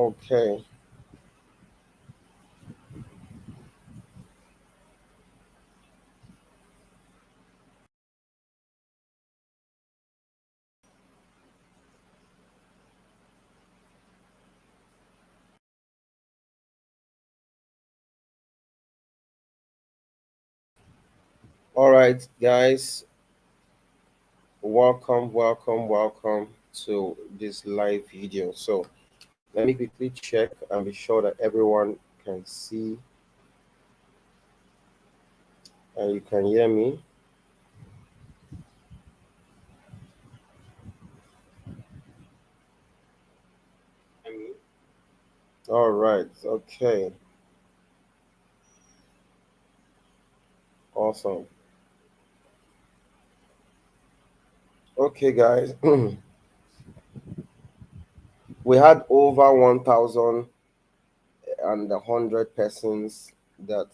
Okay. All right, guys. Welcome to this live video. So let me quickly check and be sure that everyone can see and you can hear me. All right. Okay. Awesome. Okay, guys. We had over 1,100 persons that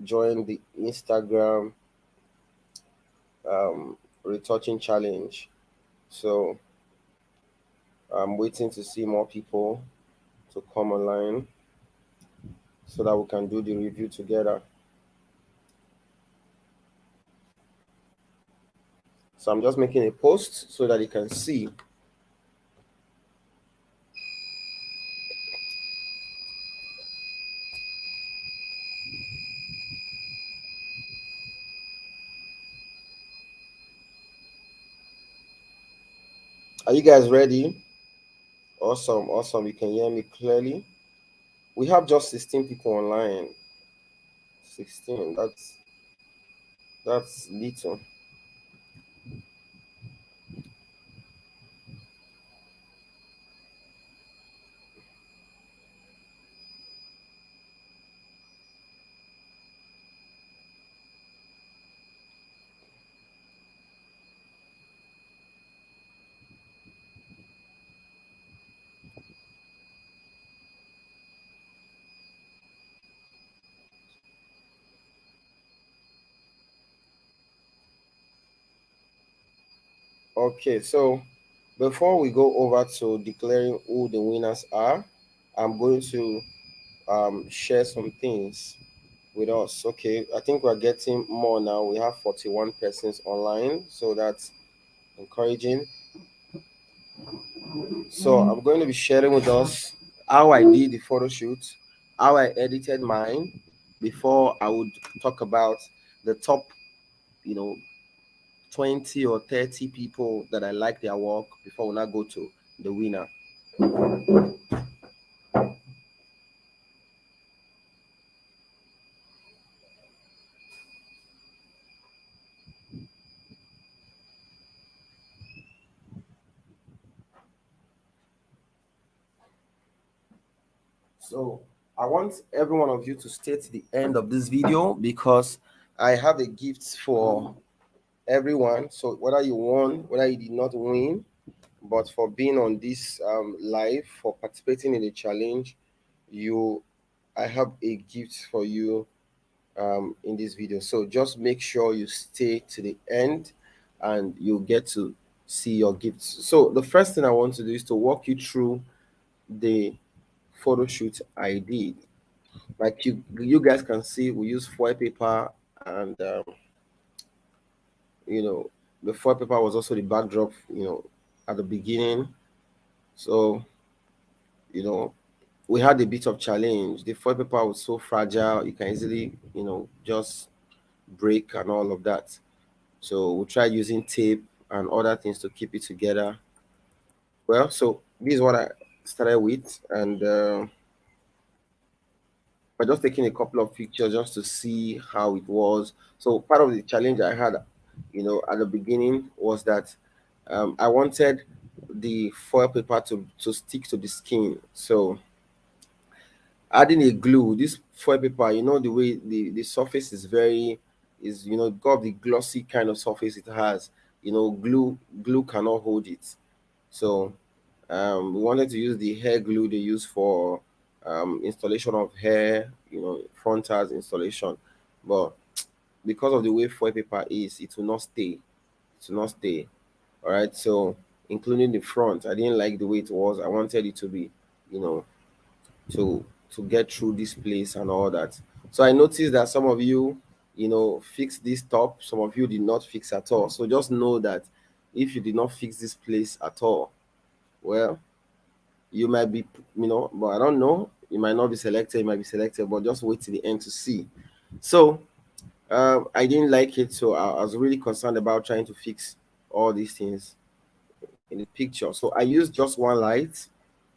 joined the Instagram retouching challenge. So I'm waiting to see more people to come online so that we can do the review together. So I'm just making a post so that you can see. Are you guys ready? Awesome, awesome. You can hear me clearly. We have just 16 people online. 16. That's little. Okay, so before we go over to declaring who the winners are, I'm going to share some things with us. Okay, I think we're getting more now. We have 41 persons online, so that's encouraging. So I'm going to be sharing with us how I did the photo shoot, how I edited mine before I would talk about the top, you know, 20 or 30 people that I like their work before we now go to the winner. So I want every one of you to stay to the end of this video because I have a gift for everyone. So whether you won, whether you did not win, but for being on this live, for participating in the challenge, you, I have a gift for you in this video. So just make sure you stay to the end and you'll get to see your gifts. So the first thing I want to do is to walk you through the photo shoot I did. Like you guys can see, we use foil paper, and you know the foil paper was also the backdrop. At the beginning, so you know we had a bit of challenge. The foil paper was so fragile; you can easily just break and all of that. So we tried using tape and other things to keep it together. Well, so this is what I started with, and by just taking a couple of pictures just to see how it was. So part of the challenge I had, at the beginning was that I wanted the foil paper to stick to the skin. So adding a glue, this foil paper, the way the surface is got the glossy kind of surface it has. Glue cannot hold it. So we wanted to use the hair glue they use for installation of hair, frontals installation. But because of the way foil paper is, it will not stay. It will not stay. All right. So including the front, I didn't like the way it was. I wanted it to be, you know, to get through this place and all that. So I noticed that some of you, fixed this top, some of you did not fix at all. So just know that if you did not fix this place at all, well, you might be, but I don't know. You might not be selected, you might be selected, but just wait till the end to see. So I didn't like it, so I was really concerned about trying to fix all these things in the picture. So I used just one light,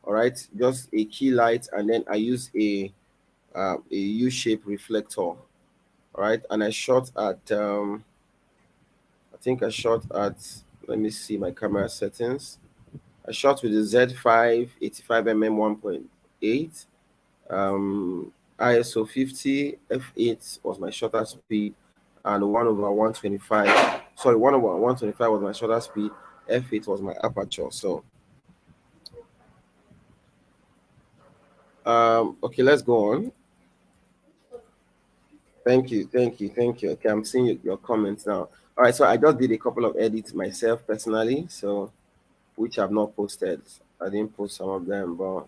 all right, just a key light, and then I used a U-shaped reflector, all right, and I shot at I think I shot at, let me see my camera settings. I shot with the Z5 85mm 1.8, ISO 50, f8 was my shutter speed, and 1 over 125. Sorry, 1 over 125 was my shutter speed, f8 was my aperture. So, okay, let's go on. Thank you. Okay, I'm seeing your comments now. All right, so I just did a couple of edits myself personally, so which I've not posted. I didn't post some of them, but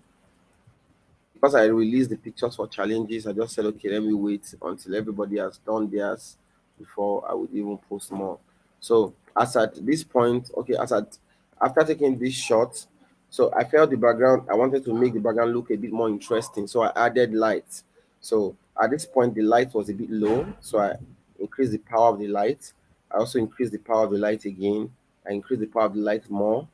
because I released the pictures for challenges, I just said, okay, let me wait until everybody has done theirs before I would even post more. So as at this point, okay, as at after taking this shot, so I felt the background. I wanted to make the background look a bit more interesting, so I added light. So at this point, the light was a bit low, so I increased the power of the light. I also increased the power of the light again. I increased the power of the light more,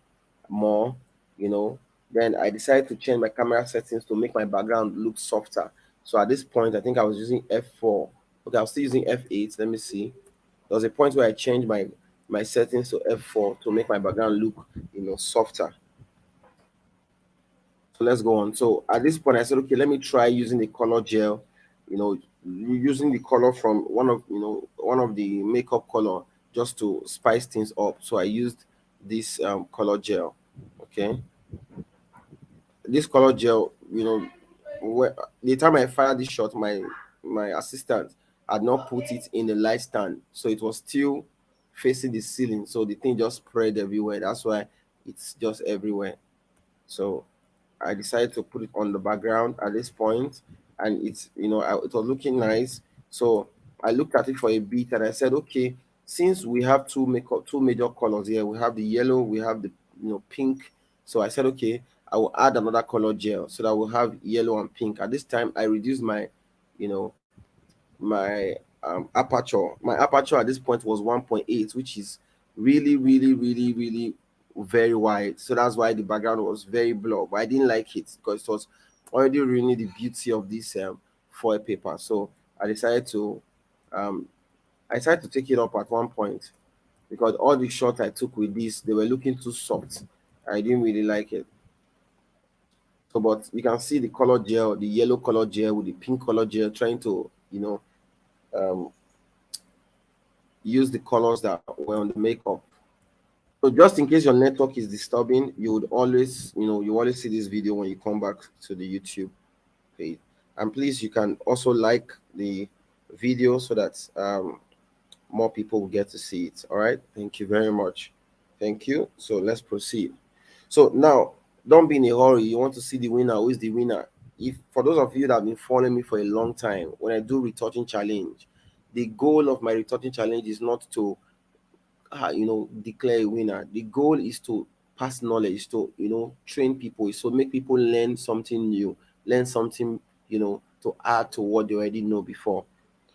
you know. Then I decided to change my camera settings to make my background look softer. So at this point, I think I was using f4. Okay, I was still using f8. Let me see. There was a point where I changed my settings to f4 to make my background look, softer. So let's go on. So at this point, I said, okay, let me try using the color gel. Using the color from one of the makeup color just to spice things up. So I used this color gel. Okay, this color gel, the time I fired this shot, my assistant had not put it in the light stand, so it was still facing the ceiling. So the thing just spread everywhere. That's why it's just everywhere. So I decided to put it on the background at this point, and it was looking nice. So I looked at it for a bit, and I said, okay, since we have two major colors here, we have the yellow, we have the pink. So I said, okay, I will add another color gel so that we'll have yellow and pink. At this time, I reduced you know, my aperture. My aperture at this point was 1.8, which is really, really, really, really very wide. So that's why the background was very blur. But I didn't like it because it was already ruining the beauty of this foil paper. So I decided to um, take it up at one point because all the shots I took with this, they were looking too soft. I didn't really like it. So, but you can see the color gel, the yellow color gel with the pink color gel, trying to um, use the colors that were on the makeup. So just in case your network is disturbing, you always see this video when you come back to the YouTube page. And please, you can also like the video so that more people will get to see it. All right. Thank you very much. Thank you. So let's proceed. So now, don't be in a hurry. You want to see the winner. Who is the winner? If for those of you that have been following me for a long time, when I do retouching challenge, the goal of my retouching challenge is not to declare a winner. The goal is to pass knowledge, to train people, is to make people learn something new, learn something, to add to what they already know before.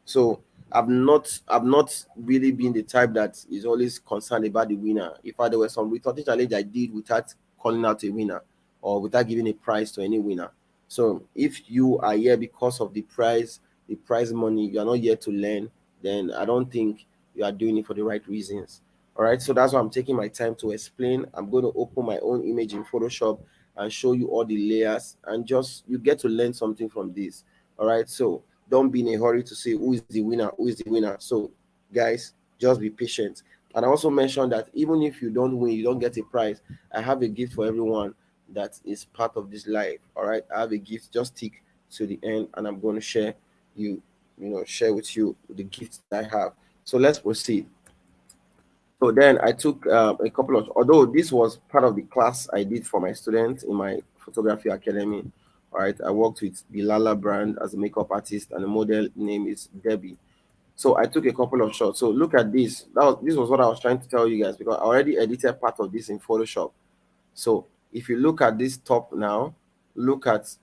So I've not really been the type that is always concerned about the winner. If there were some retouching challenge I did without calling out a winner or without giving a prize to any winner. So if you are here because of the prize money, you are not here to learn, then I don't think you are doing it for the right reasons. All right, so that's why I'm taking my time to explain. I'm going to open my own image in Photoshop and show you all the layers, and just you get to learn something from this. All right, so don't be in a hurry to say who is the winner, who is the winner. So, guys, just be patient. And I also mentioned that even if you don't win, you don't get a prize, I have a gift for everyone that is part of this live. All right, I have a gift. Just stick to the end, and I'm going to share with you the gifts that I have. So let's proceed. So then I took a couple of, although this was part of the class I did for my students in my Photography Academy. All right, I worked with the Lala brand as a makeup artist, and the model name is Debbie. So I took a couple of shots. So look at this. This was what I was trying to tell you guys, because I already edited part of this in Photoshop. So if you look at this top now, look at,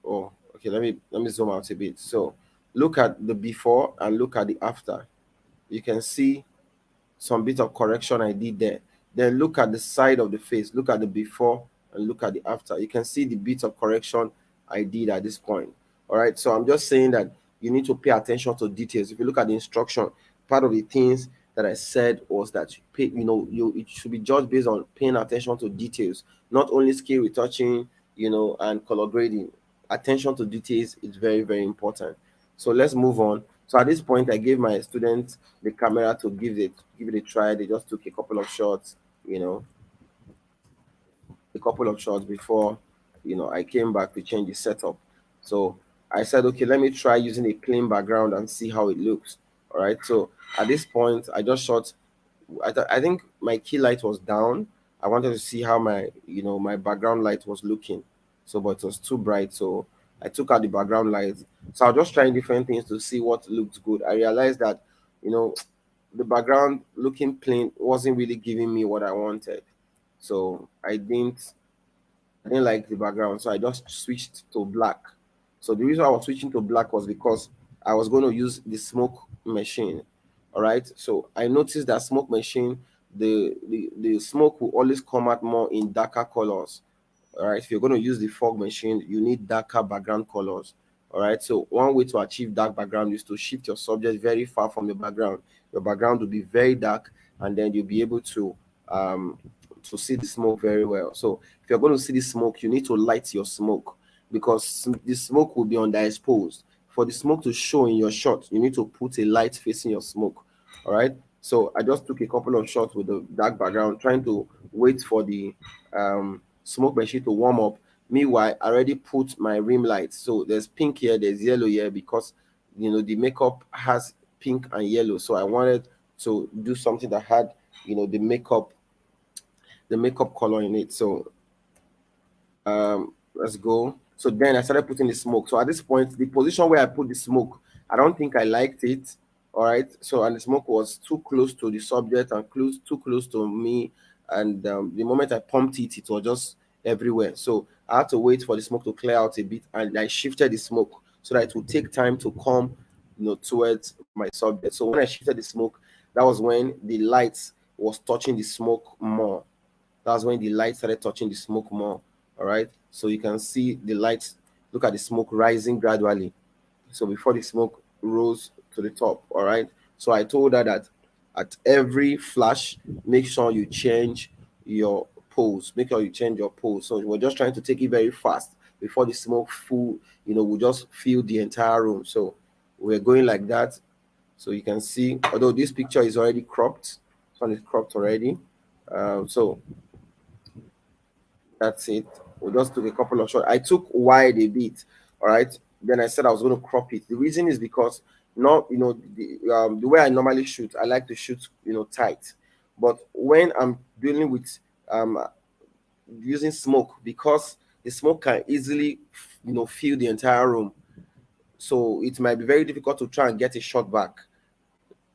oh, okay, let me zoom out a bit. So look at the before and look at the after. You can see some bit of correction I did there. Then look at the side of the face, look at the before and look at the after. You can see the bit of correction I did at this point. All right, so I'm just saying that you need to pay attention to details. If you look at the instruction, part of the things that I said was that you pay, it should be judged based on paying attention to details, not only skill retouching, and color grading. Attention to details is very, very important. So let's move on. So at this point, I gave my students the camera to give it a try. They just took a couple of shots, a couple of shots before, I came back to change the setup. So I said, okay, let me try using a clean background and see how it looks. All right. So at this point, I just shot. I think my key light was down. I wanted to see how my background light was looking. So, but it was too bright. So I took out the background light. So I was just trying different things to see what looked good. I realized that, you know, the background looking plain wasn't really giving me what I wanted. So I didn't like the background, so I just switched to black. So the reason I was switching to black was because I was going to use the smoke machine. All right. So I noticed that smoke machine, the smoke will always come out more in darker colors. All right, if you're going to use the fog machine, you need darker background colors. All right, so one way to achieve dark background is to shift your subject very far from the background. Your background will be very dark, and then you'll be able um to see the smoke very well. So if you're going to see the smoke, you need to light your smoke, because the smoke will be underexposed. For the smoke to show in your shot, you need to put a light facing your smoke. All right, so I just took a couple of shots with the dark background, trying to wait for the smoke machine to warm up. Meanwhile, I already put my rim light. So there's pink here, there's yellow here, because the makeup has pink and yellow. So I wanted to do something that had the makeup color in it. So let's go. So then I started putting the smoke. So at this point, the position where I put the smoke, I don't think I liked it. All right. So, and the smoke was too close to the subject and too close to me. And the moment I pumped it, it was just everywhere. So I had to wait for the smoke to clear out a bit, and I shifted the smoke so that it would take time to come, towards my subject. So when I shifted the smoke, that was when the lights was touching the smoke more. That's when the light started touching the smoke more. All right. So you can see the lights, look at the smoke rising gradually. So before the smoke rose to the top. All right. So I told her that at every flash, make sure you change your pose. Make sure you change your pose. So we're just trying to take it very fast before the smoke full, we just fill the entire room. So we're going like that. So you can see, although this picture is already cropped, this one is cropped already. So that's it. We just took a couple of shots. I took wide a bit. All right. Then I said I was going to crop it. The reason is because not, the way I normally shoot, I like to shoot, tight. But when I'm dealing with um using smoke, because the smoke can easily, fill the entire room. So it might be very difficult to try and get a shot back.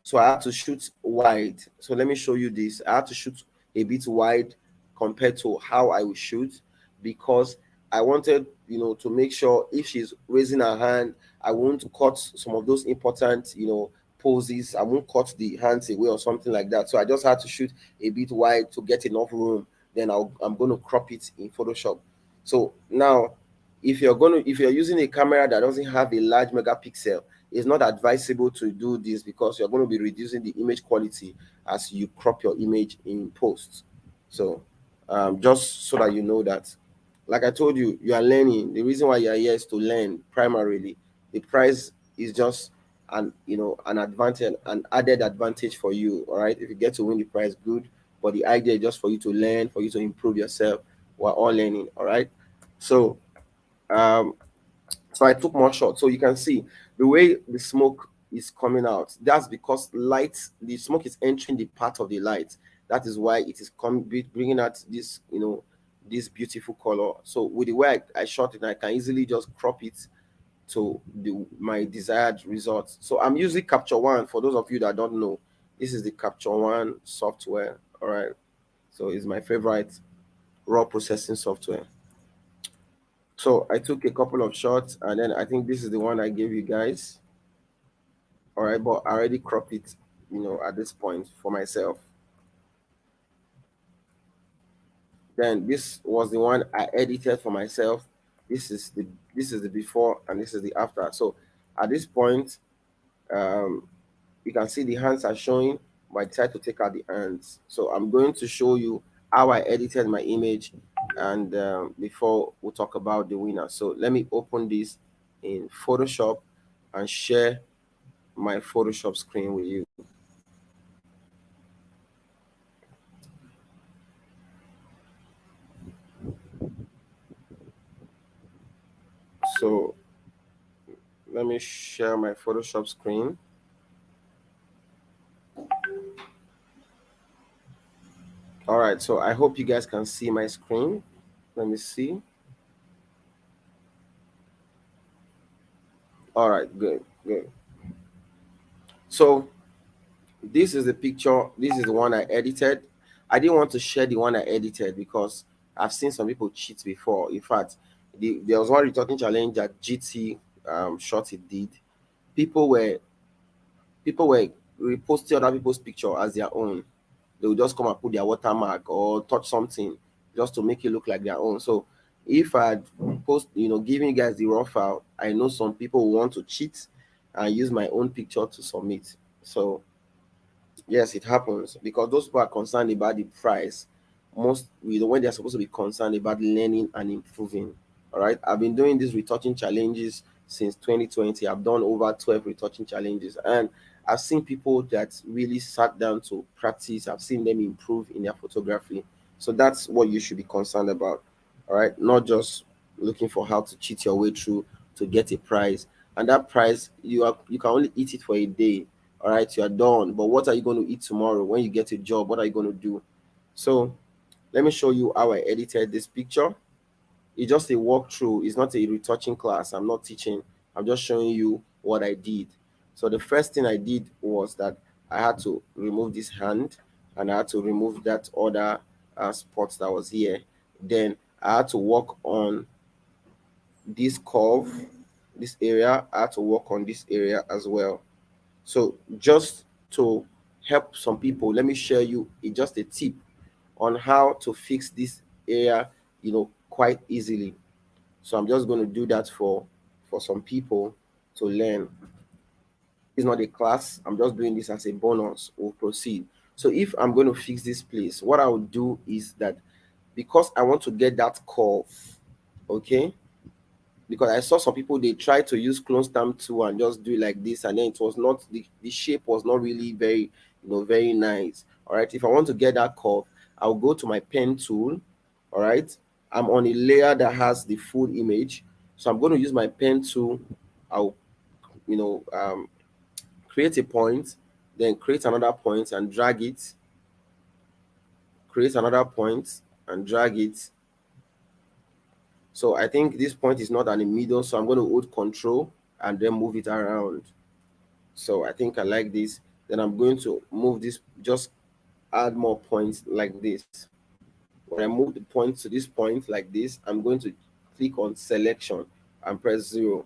So I had to shoot wide. So let me show you this. I had to shoot a bit wide compared to how I would shoot, because I wanted, to make sure if she's raising her hand, I won't cut some of those important, poses. I won't cut the hands away or something like that. So I just had to shoot a bit wide to get enough room. Then I'm going to crop it in Photoshop. So now, if you're using a camera that doesn't have a large megapixel, it's not advisable to do this, because you're going to be reducing the image quality as you crop your image in post. So just so that you know that, like I told you, you are learning. The reason why you are here is to learn primarily. The price is just an advantage, an added advantage for you. All right, if you get to win the prize, good. But the idea is just for you to learn, for you to improve yourself. We're all learning. All right. So um so I took more shots. So you can see the way the smoke is coming out. That's because the smoke is entering the part of the light. That is why it is bringing out this, this beautiful color. So with the way I shot it, I can easily just crop it to my desired result. So I'm using Capture One. For those of you that don't know, this is the Capture One software. All right. So it's my favorite raw processing software. So I took a couple of shots, and then I think this is the one I gave you guys. All right, but I already cropped it, at this point for myself. Then this was the one I edited for myself. This is the before and this is the after. So at this point, um, you can see the hands are showing, but I decided to take out the hands. So I'm going to show you how I edited my image, and before we talk about the winner. So let me open this in Photoshop and share my Photoshop screen with you. So let me share my Photoshop screen. All right, so I hope you guys can see my screen. Let me see. All right, good, good. So this is the picture. This is the one I edited. I didn't want to share the one I edited because I've seen some people cheat before. In fact, there was one retouching challenge that GT shot it did. People were people were reposting other people's picture as their own. They will just come and put their watermark or touch something just to make it look like their own. So if I'd giving you guys the raw file, I know some people want to cheat and use my own picture to submit. So yes, it happens because those people are concerned about the price. Most when they're supposed to be concerned about learning and improving. All right. I've been doing these retouching challenges since 2020. I've done over 12 retouching challenges, and I've seen people that really sat down to practice. I've seen them improve in their photography. So that's what you should be concerned about. All right. Not just looking for how to cheat your way through to get a prize. And that prize, you can only eat it for a day. All right, you are done. But what are you going to eat tomorrow when you get a job? What are you going to do? So let me show you how I edited this picture. It's just a walkthrough. It's not a retouching class. I'm not teaching. I'm just showing you what I did. So the first thing I did was that I had to remove this hand, and I had to remove that other spot that was here. Then I had to work on this curve, this area. I had to work on this area as well. So just to help some people, let me share you just a tip on how to fix this area, quite easily. So I'm just going to do that for some people to learn. It's not a class. I'm just doing this as a bonus. We'll proceed. So if I'm going to fix this place, what I will do is that because I want to get that curve, okay, because I saw some people they try to use clone stamp tool and just do it like this, and then it was not the shape was not really very very nice. All right, if I want to get that curve, I'll go to my pen tool. All right, I'm on a layer that has the full image, so I'm going to use my pen tool. I'll you know create a point, then create another point and drag it, create another point and drag it. So I think this point is not in the middle, so I'm going to hold control and then move it around. So I think I like this. Then I'm going to move this, just add more points like this. When I move the point to this point like this, I'm going to click on selection and press 0.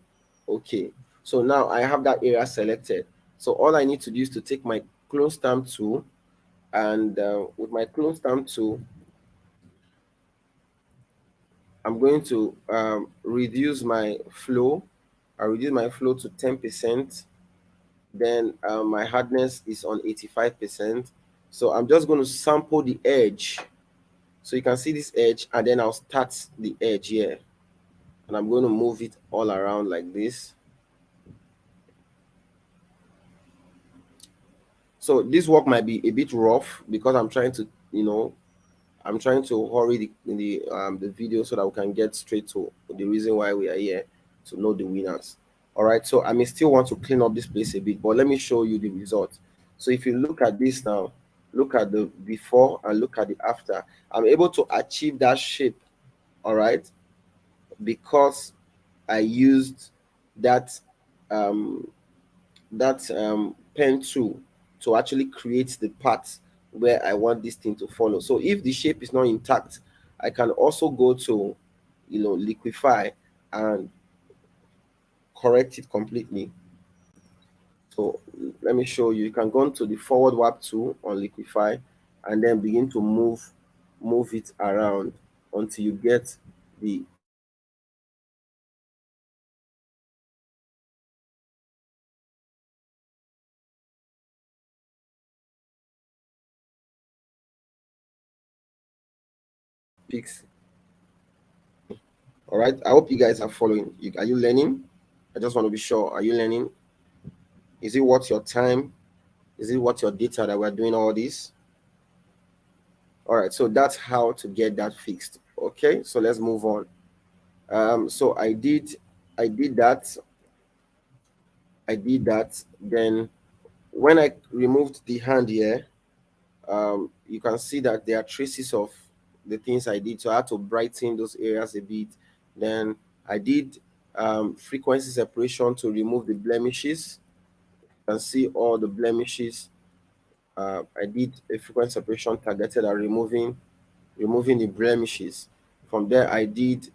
Okay. So now I have that area selected. So all I need to do is to take my clone stamp tool, and with my clone stamp tool, I'm going to reduce my flow. I reduce my flow to 10%. Then my hardness is on 85%. So I'm just going to sample the edge. So you can see this edge, and then I'll start the edge here. And I'm going to move it all around like this. So this work might be a bit rough because I'm trying to, I'm trying to hurry the video so that we can get straight to the reason why we are here, to know the winners. All right, so I may still want to clean up this place a bit, but let me show you the result. So if you look at this now, look at the before and look at the after. I'm able to achieve that shape all right, because I used that um, pen tool to actually create the path where I want this thing to follow. So if the shape is not intact, I can also go to, liquify and correct it completely. So let me show you. You can go into the forward warp tool on liquify and then begin to move it around until you get the fix. All right. I hope you guys are following. Are you learning? I just want to be sure. Are you learning? Is it worth your time? Is it worth your data that we're doing all this? All right. So that's how to get that fixed. Okay. So let's move on. So I did that. I did that. Then when I removed the hand here, you can see that there are traces of the things I did. So I had to brighten those areas a bit. Then I did frequency separation to remove the blemishes. You can see all the blemishes. I did a frequency separation targeted at removing the blemishes. From there, I did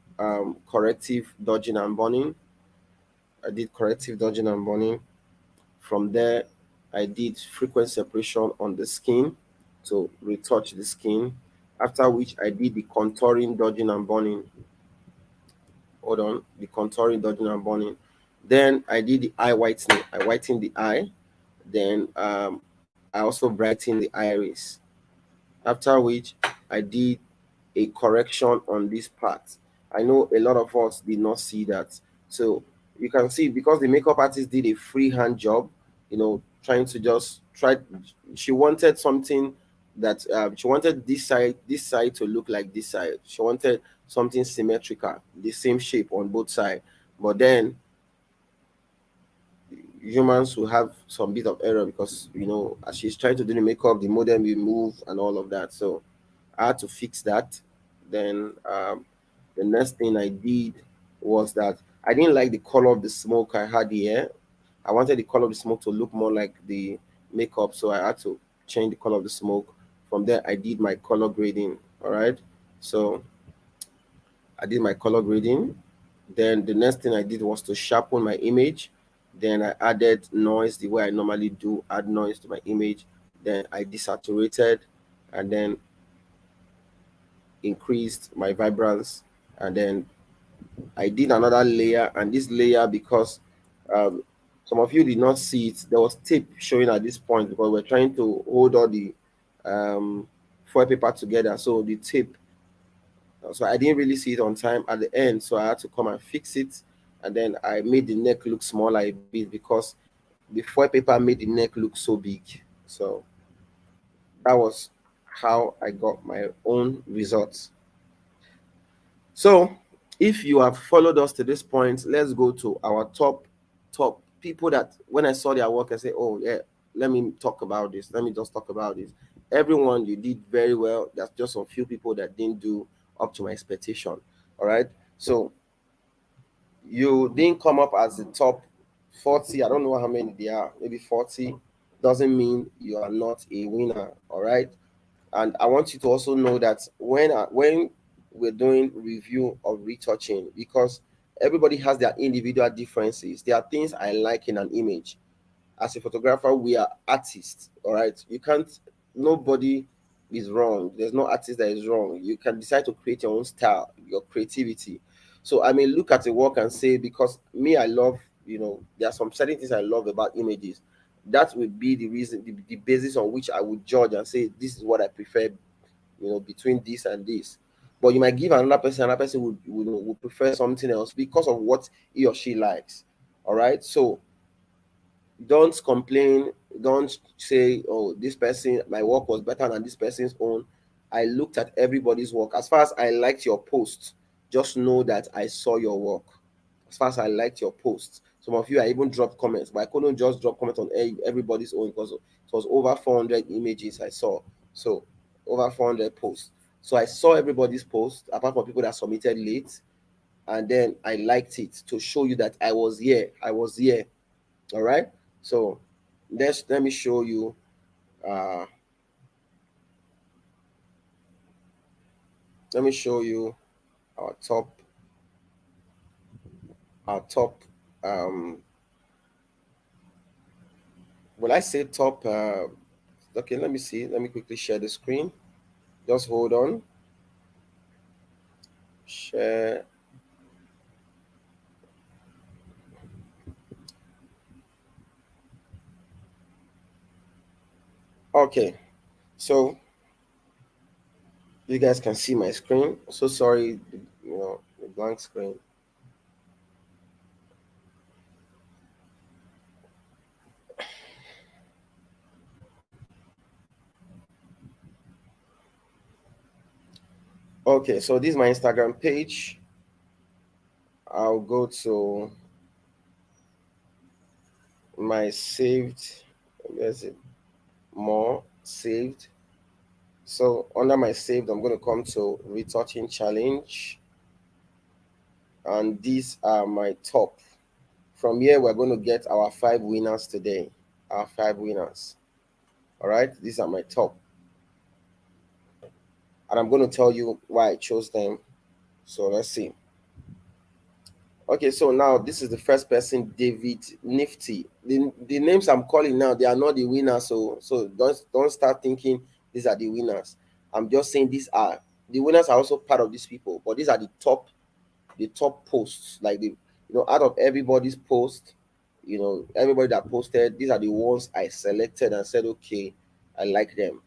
corrective dodging and burning. I did corrective dodging and burning. From there, I did frequency separation on the skin to retouch the skin. After which, I did the contouring, dodging, and burning. Hold on, the contouring, dodging, and burning. Then I did the eye whitening. I whitened the eye. Then I also brightened the iris. After which, I did a correction on this part. I know a lot of us did not see that. So you can see because the makeup artist did a freehand job, trying to just try. She wanted something that she wanted this side to look like this side. She wanted something symmetrical, the same shape on both sides. But then humans will have some bit of error because as she's trying to do the makeup, the modem will move and all of that. So I had to fix that. Then the next thing I did was that I didn't like the color of the smoke I had here. I wanted the color of the smoke to look more like the makeup, so I had to change the color of the smoke. From there, I did my color grading. All right, so I did my color grading. Then the next thing I did was to sharpen my image. Then I added noise the way I normally do, add noise to my image. Then I desaturated, and then increased my vibrance, and then I did another layer. And this layer, because um, some of you did not see it, there was tape showing at this point because we're trying to hold all the um, foil paper together. So the tape, so I didn't really see it on time at the end, so I had to come and fix it. And then I made the neck look smaller a bit because the foil paper made the neck look so big. So that was how I got my own results. So, if you have followed us to this point, let's go to our top people that when I saw their work, I say, "Oh yeah, let me talk about this. Let me just talk about this." Everyone, you did very well. There's just a few people that didn't do up to my expectation. All right, so you didn't come up as the top 40. I don't know how many they are. Maybe 40 doesn't mean you are not a winner. All right, and I want you to also know that when we're doing review of retouching, because everybody has their individual differences. There are things I like in an image. As a photographer, we are artists, all right? You can't, nobody is wrong. There's no artist that is wrong. You can decide to create your own style, your creativity. So I may look at a work and say, because me, I love, there are some certain things I love about images. That would be the reason, the basis on which I would judge and say, this is what I prefer, between this and this. But you might give another person would prefer something else because of what he or she likes. All right. So don't complain. Don't say, oh, this person, my work was better than this person's own. I looked at everybody's work. As far as I liked your post, just know that I saw your work. As far as I liked your post, some of you I even dropped comments, but I couldn't just drop comments on everybody's own because it was over 400 images I saw. So over 400 posts. So I saw everybody's post, apart from people that submitted late, and then I liked it to show you that I was here. I was here. All right. So let me show you. Uh, let me show you our top our top. Will I say top? Okay. Let me see. Let me quickly share the screen. Just hold on. Share. Okay. So you guys can see my screen. So sorry, the blank screen. Okay, so this is my Instagram page. I'll go to my saved. Where's it? More saved. So under my saved, I'm going to come to retouching challenge, and these are my top. From here, we're going to get our 5 winners today. Our 5 winners. All right, these are my top, and I'm going to tell you why I chose them. So let's see. Okay, so now this is the first person, David Nifty. The names I'm calling now, they are not the winners. So don't start thinking these are the winners. I'm just saying these are the winners are also part of these people, but these are the top posts. Like out of everybody's post, everybody that posted, these are the ones I selected and said, okay, I like them.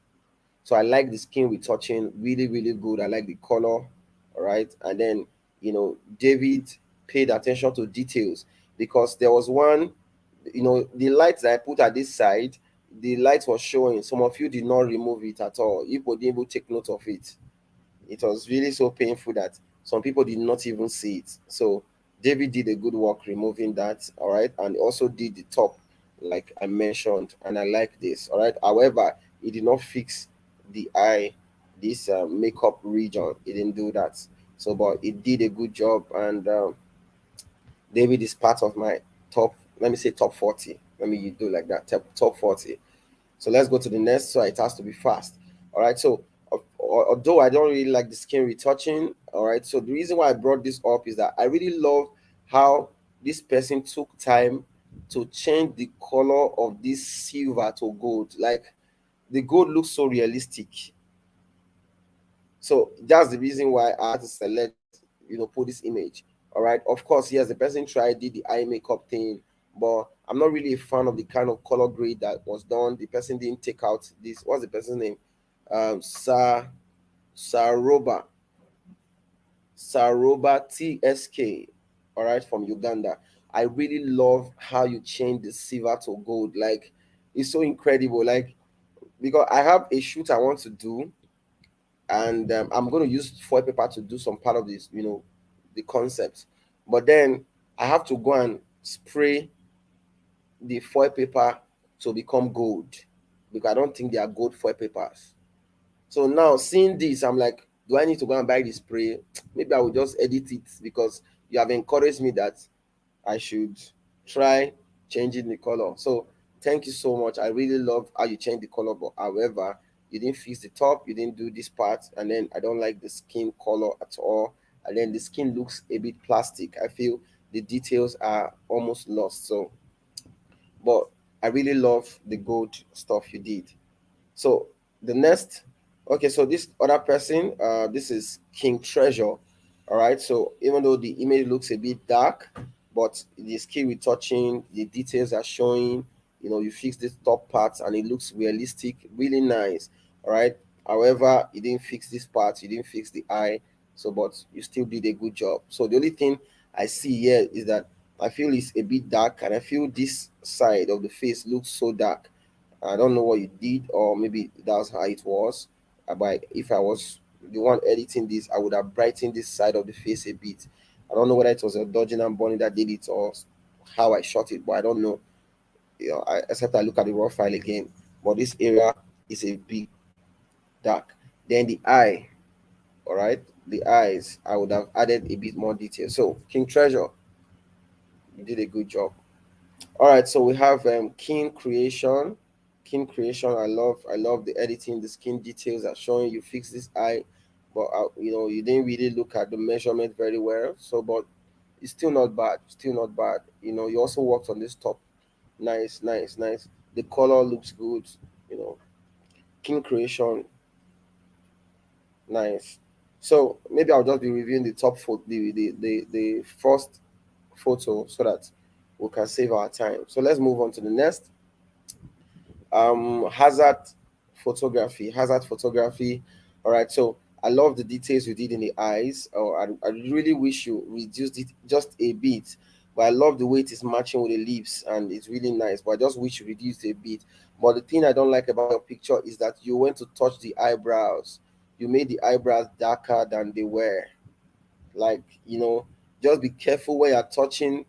So I like the skin retouching, really, really good. I like the color, all right. And then David paid attention to details because there was one, the light that I put at this side, the light was showing. Some of you did not remove it at all. You didn't even take note of it. It was really so painful that some people did not even see it. So David did a good work removing that, all right, and also did the top, like I mentioned, and I like this, all right. However, he did not fix the eye, this makeup region. He didn't do that. So, but it did a good job, and David is part of my top. Let me say top 40. Let me do like that. Top 40. So let's go to the next. So it has to be fast. All right. So although I don't really like the skin retouching, all right. So the reason why I brought this up is that I really love how this person took time to change the color of this silver to gold. Like the gold looks so realistic. So that's the reason why I had to select, put this image. All right. Of course, yes, the person tried, did the eye makeup thing, but I'm not really a fan of the kind of color grade that was done. The person didn't take out this. What's the person's name? Saroba. Saroba TSK. All right, from Uganda. I really love how you change the silver to gold. Like, it's so incredible. Like, because I have a shoot I want to do, and I'm going to use foil paper to do some part of this, the concept. But then I have to go and spray the foil paper to become gold because I don't think they are gold foil papers. So now seeing this, I'm like, do I need to go and buy the spray? Maybe I will just edit it because you have encouraged me that I should try changing the color. So thank you so much. I really love how you change the color, but however, you didn't fix the top, you didn't do this part, and then I don't like the skin color at all. And then the skin looks a bit plastic. I feel the details are almost lost. So, but I really love the gold stuff you did. So the next, okay, so this other person, this is King Treasure. All right. So even though the image looks a bit dark, but the skill retouching, the details are showing. You fix this top part and it looks realistic, really nice. All right. However, you didn't fix this part, you didn't fix the eye. So, but you still did a good job. So the only thing I see here is that I feel it's a bit dark, and I feel this side of the face looks so dark. I don't know what you did, or maybe that's how it was. But if I was the one editing this, I would have brightened this side of the face a bit. I don't know whether it was a dodging and burning that did it or how I shot it, but I don't know. Except I look at the raw file again. But this area is a big dark. Then the eye. All right, the eyes, I would have added a bit more detail. So King Treasure, you did a good job. All right, so we have King Creation. King Creation, I love the editing. The skin details are showing you fix this eye, but you didn't really look at the measurement very well. So, but it's still not bad. Still not bad. You also worked on this top. Nice, nice, nice. The color looks good. You know, King Creation, nice. So maybe I'll just be reviewing the top photo, the first photo, so that we can save our time. So let's move on to the next. Hazard photography. All right, so I love the details you did in the eyes. I really wish you reduced it just a bit, but I love the way it is matching with the lips, and it's really nice, but I just wish you reduced a bit. But the thing I don't like about your picture is that you went to touch the eyebrows. You made the eyebrows darker than they were. Like, just be careful when you're touching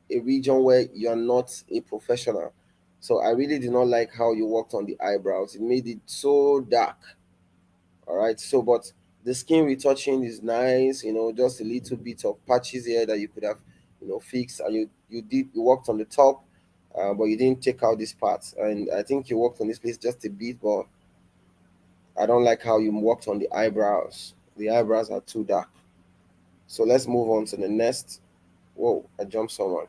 a region where you're not a professional. So I really did not like how you worked on the eyebrows. It made it so dark. All right. So, but the skin retouching is nice. Just a little bit of patches here that you could have, fixed. And you worked on the top, but you didn't take out this part. And I think you worked on this place just a bit, but I don't like how you worked on the eyebrows. The eyebrows are too dark. So let's move on to the next. Whoa, I jumped someone.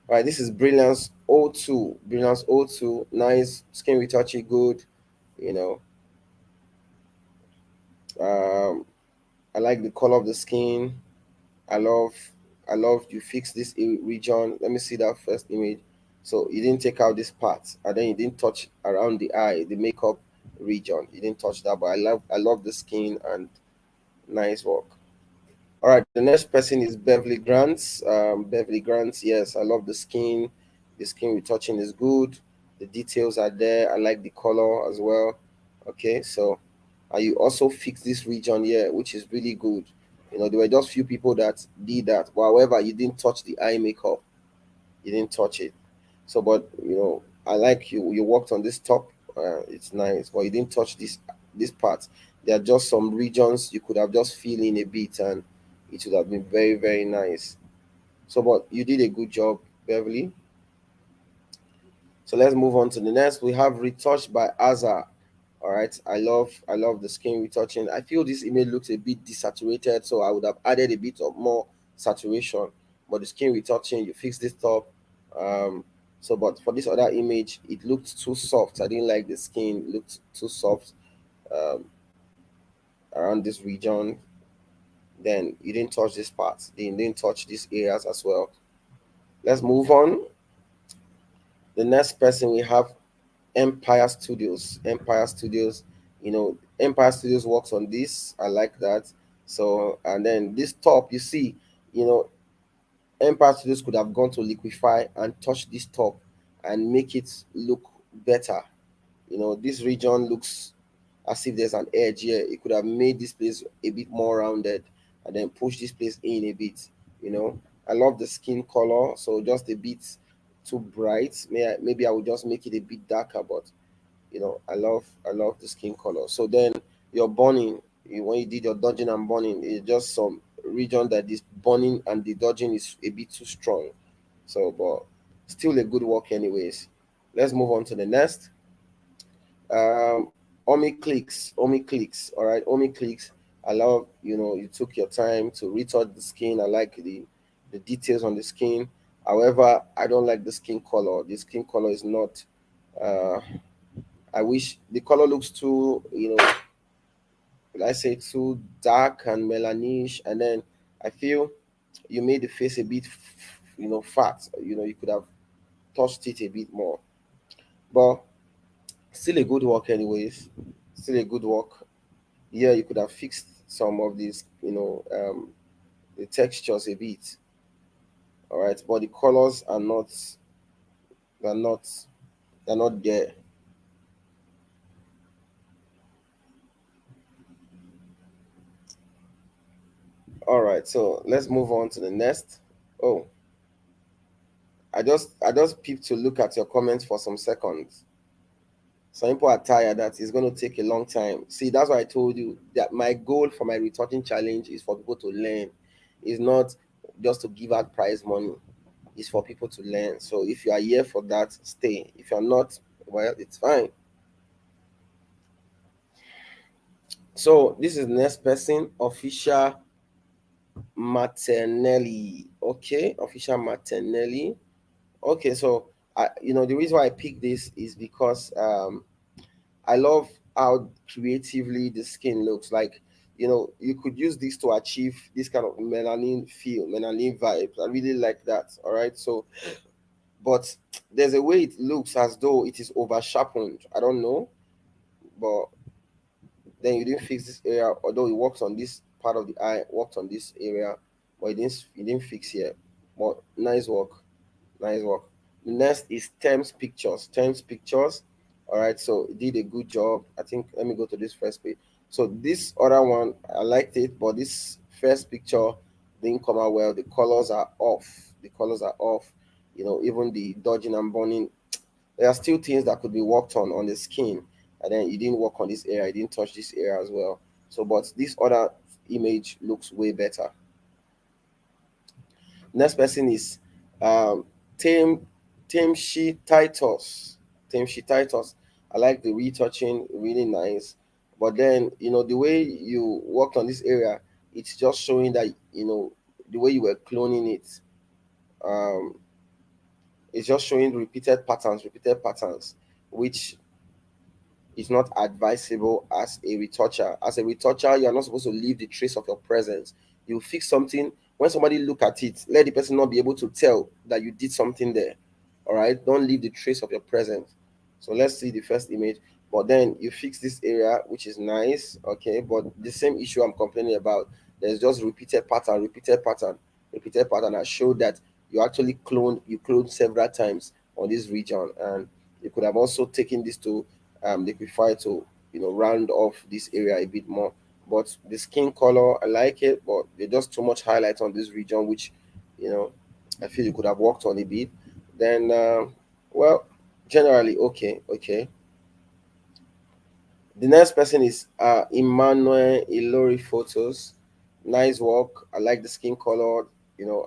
All right, this is Brilliance O2. Brilliance O2, nice skin retouching, good. You know, um, I like the color of the skin. I love, I love you fix this region. Let me see that first image. So you didn't take out this part, and then you didn't touch around the eye, the makeup region. You didn't touch that, but I love the skin and nice work. All right, the next person is Beverly Grants. Beverly Grants, yes, I love the skin. The skin retouching is good. The details are there. I like the color as well. Okay, so you also fix this region here, which is really good. There were just few people that did that. But however, you didn't touch the eye makeup. You didn't touch it. So, but I like you worked on this top. It's nice, but you didn't touch this part. There are just some regions you could have just fill in a bit, and it would have been very, very nice. So, but you did a good job, Beverly. So let's move on to the next. We have retouched by Azar. All right, I love the skin retouching. I feel this image looks a bit desaturated, so I would have added a bit of more saturation. But the skin retouching, you fix this top. Um, so but for this other image, it looked too soft. I didn't like the skin, it looked too soft um, around this region. Then you didn't touch this part. Then you didn't touch these areas as well. Let's move on. The next person we have Empire Studios. Empire Studios, Empire Studios works on this. I like that. So, and then this top, you see, you know, Empire Studios could have gone to liquefy and touch this top and make it look better. This region looks as if there's an edge here. It could have made this place a bit more rounded and then push this place in a bit. I love the skin color, so just a bit too bright. Maybe I would just make it a bit darker, but I love the skin color. So then your burning, when you did your dodging and burning, it's just some region that this burning and the dodging is a bit too strong. So, but still a good work anyways. Let's move on to the next. Um, Omi clicks. All right, Omi clicks. I love, you took your time to retouch the skin. I like the details on the skin. However, I don't like the skin color. The skin color is not. Uh, I wish the color looks too, let's say too dark and melanish, and then I feel you made the face a bit, fat. You could have touched it a bit more, but still a good work, anyways. Still a good work. Yeah, you could have fixed some of these, the textures a bit. All right, but the colors are not, they're not, they're not there. All right, so let's move on to the next. Oh, I just peeped to look at your comments for some seconds. Some people are tired that it's going to take a long time. See, that's why I told you that my goal for my retouching challenge is for people to learn. It's not just to give out prize money. It's for people to learn. So if you are here for that, stay. If you're not, well, it's fine. So this is the next person, official Martinelli. Okay, official Martinelli. Okay, so the reason why I picked this is because I love how creatively the skin looks. Like, you could use this to achieve this kind of melanin feel, melanin vibes. I really like that. All right. So, but there's a way it looks as though it is over sharpened. I don't know, but then you didn't fix this area, although it works on this part of the eye, worked on this area, but it didn't fix here. But nice work. Nice work. The next is Thames Pictures. Thames Pictures. All right, so it did a good job. I think let me go to this first page. So this other one, I liked it, but this first picture didn't come out well. The colors are off. The colors are off. Even the dodging and burning. There are still things that could be worked on the skin, and then you didn't work on this area. You didn't touch this area as well. So, but this other image looks way better. Next person is um Tim Timshi Titus. Timshi Titus. I like the retouching, really nice. But then, the way you worked on this area, it's just showing that, the way you were cloning it, um, it's just showing repeated patterns, which is not advisable as a retoucher. As a retoucher, you are not supposed to leave the trace of your presence. You fix something, when somebody look at it, let the person not be able to tell that you did something there. All right, don't leave the trace of your presence. So let's see the first image. But then you fix this area, which is nice. Okay, but the same issue I'm complaining about, there's just repeated pattern that show that you cloned several times on this region, and you could have also taken this to liquefy to round off this area a bit more. But the skin color, I like it, but there's just too much highlight on this region, which you know I feel you could have worked on a bit. Then, well, generally okay, okay. The next person is Emmanuel Ilori Photos. Nice work. I like the skin color.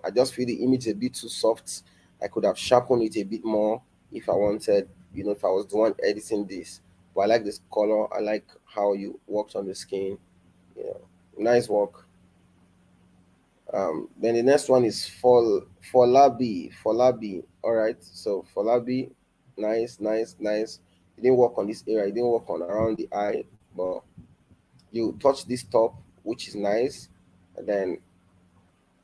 I just feel the image a bit too soft. I could have sharpened it a bit more if I wanted, if I was the one editing this. But I like this color. I like how you worked on the skin. You know, nice work. Then the next one is Folabi. Folabi. All right. So Folabi, nice, nice, nice. You didn't work on this area. You didn't work on around the eye, but you touch this top, which is nice. And then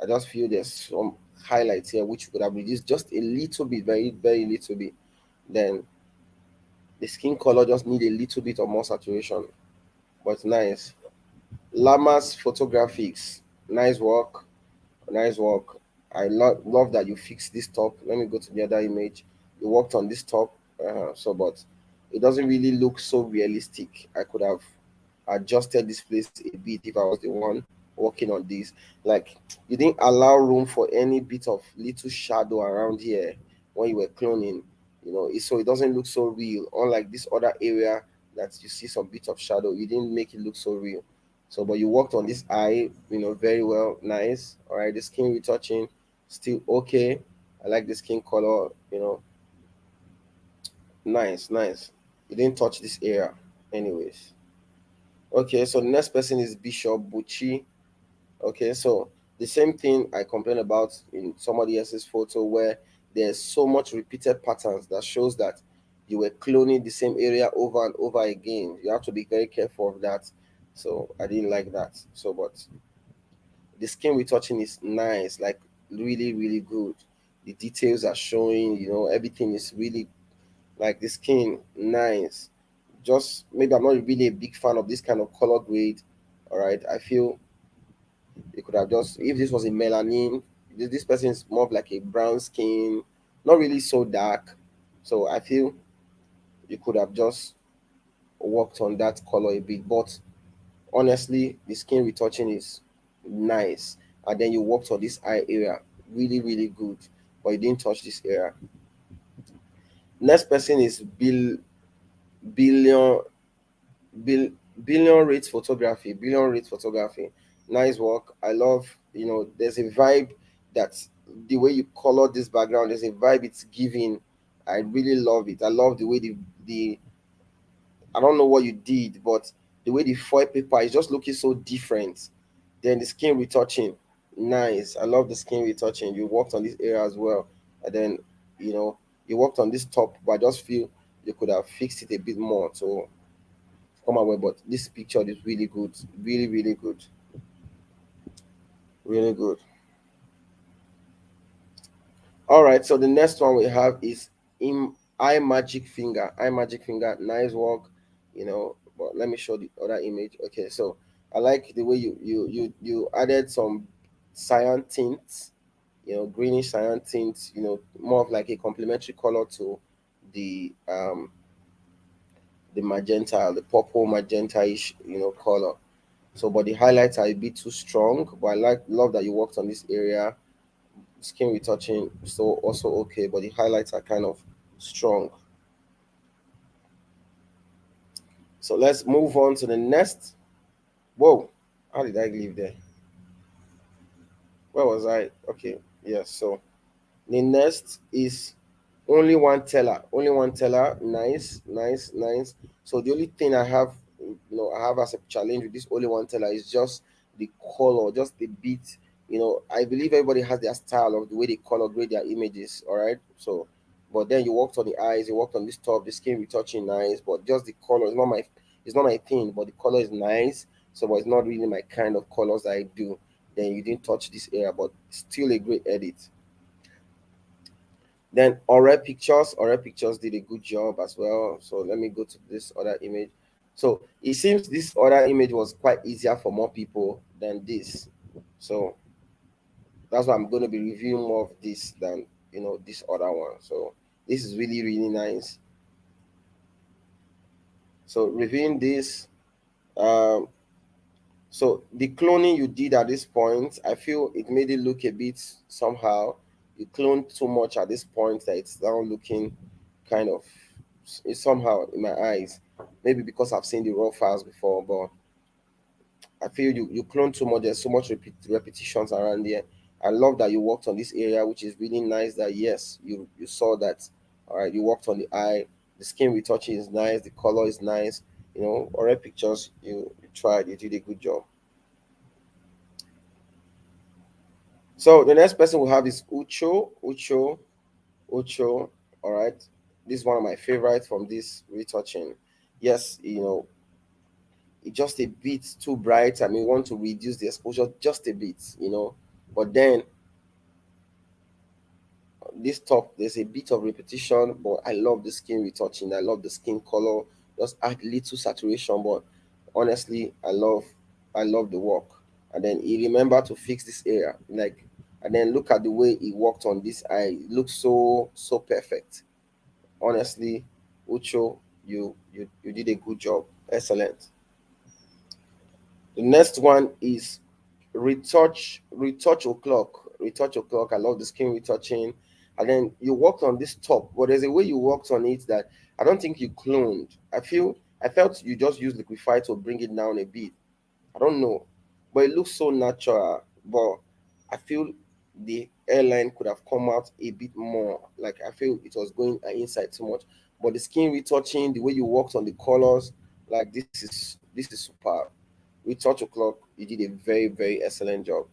I just feel there's some highlights here which could have reduced just a little bit, very, very little bit. Then the skin color just need a little bit of more saturation, but nice. Llama's photographics, nice work, nice work. I love that you fixed this top. Let me go to the other image. You worked on this top, but it doesn't really look so realistic. I could have adjusted this place a bit if I was the one working on this. Like, you didn't allow room for any bit of little shadow around here when you were cloning. So it doesn't look so real. Unlike this other area that you see some bit of shadow, you didn't make it look so real. So, but you worked on this eye, very well, nice. All right, the skin retouching, still okay. I like the skin color, nice, nice. You didn't touch this area, anyways. Okay, so the next person is Bishop Bucci. Okay, so the same thing I complained about in somebody else's photo where there's so much repeated patterns that shows that you were cloning the same area over and over again. You have to be very careful of that. So I didn't like that. So, but the skin retouching is nice, like really, really good. The details are showing, everything is really like the skin, nice. Just maybe I'm not really a big fan of this kind of color grade. All right, I feel you could have just, if this was a melanin, this person is more of like a brown skin, not really so dark. So I feel you could have just worked on that color a bit. But honestly, the skin retouching is nice. And then you worked on this eye area, really, really good. But you didn't touch this area. Next person is billion bill, billion rate photography, billion rate photography. Nice work. I love, there's a vibe that the way you color this background, there's a vibe it's giving. I really love it. I love the way the I don't know what you did, but the way the foil paper is just looking so different. Then the skin retouching, nice. I love the skin retouching. You worked on this area as well, and then you know you worked on this top, but I just feel you could have fixed it a bit more to come away. But this picture is really good, really really good, really good. All right, so the next one we have is in eye magic finger. Eye magic finger, nice work. But let me show the other image. Okay, so I like the way you added some cyan tints, greenish cyan tints. More of like a complementary color to the magenta, the purple magenta-ish, color. So, but the highlights are a bit too strong. But I love that you worked on this area. Skin retouching, so also okay, but the highlights are kind of strong. So let's move on to the next. Whoa, how did I leave there? Where was I? Okay, yes. So the next is only one teller. Only one teller. Nice, nice, nice. So the only thing I have as a challenge with this only one teller is just the color, just the bit. I believe everybody has their style of the way they color grade their images. All right. So, but then you worked on the eyes, you worked on this top, the skin retouching nice, but just the color is it's not my thing. But the color is nice. So, but it's not really my kind of colors that I do. Then you didn't touch this area, but still a great edit. Then Aura Pictures did a good job as well. So let me go to this other image. So it seems this other image was quite easier for more people than this. So that's why I'm going to be reviewing more of this than this other one. So this is really really nice. So reviewing this, um, so the cloning you did at this point, I feel it made it look a bit somehow. You cloned too much at this point that it's now looking kind of it's somehow in my eyes. Maybe because I've seen the raw files before, but I feel you clone too much. There's so much repetitions around there. I love that you worked on this area, which is really nice. That yes, you saw that. All right, you worked on the eye. The skin retouching is nice. The color is nice. Alright, pictures you tried. You did a good job. So the next person we have is Ucho. All right, this is one of my favorites from this retouching. Yes, it's just a bit too bright. I mean, want to reduce the exposure just a bit. But then this top, there's a bit of repetition, but I love the skin retouching. I love the skin color. Just add little saturation, but honestly, I love the work. And then he remembered to fix this area, like, and then look at the way he worked on this eye. It looks so perfect. Honestly, Ucho, you did a good job. Excellent. The next one is retouch o'clock. I love the skin retouching. And then you worked on this top, but there's a way you worked on it that I don't think you cloned. I felt you just used liquify to bring it down a bit. I don't know, but it looks so natural. But I feel the airline could have come out a bit more. Like I feel it was going inside too much. But the skin retouching, the way you worked on the colors, like this is superb. Retouch o'clock, you did a very very excellent job.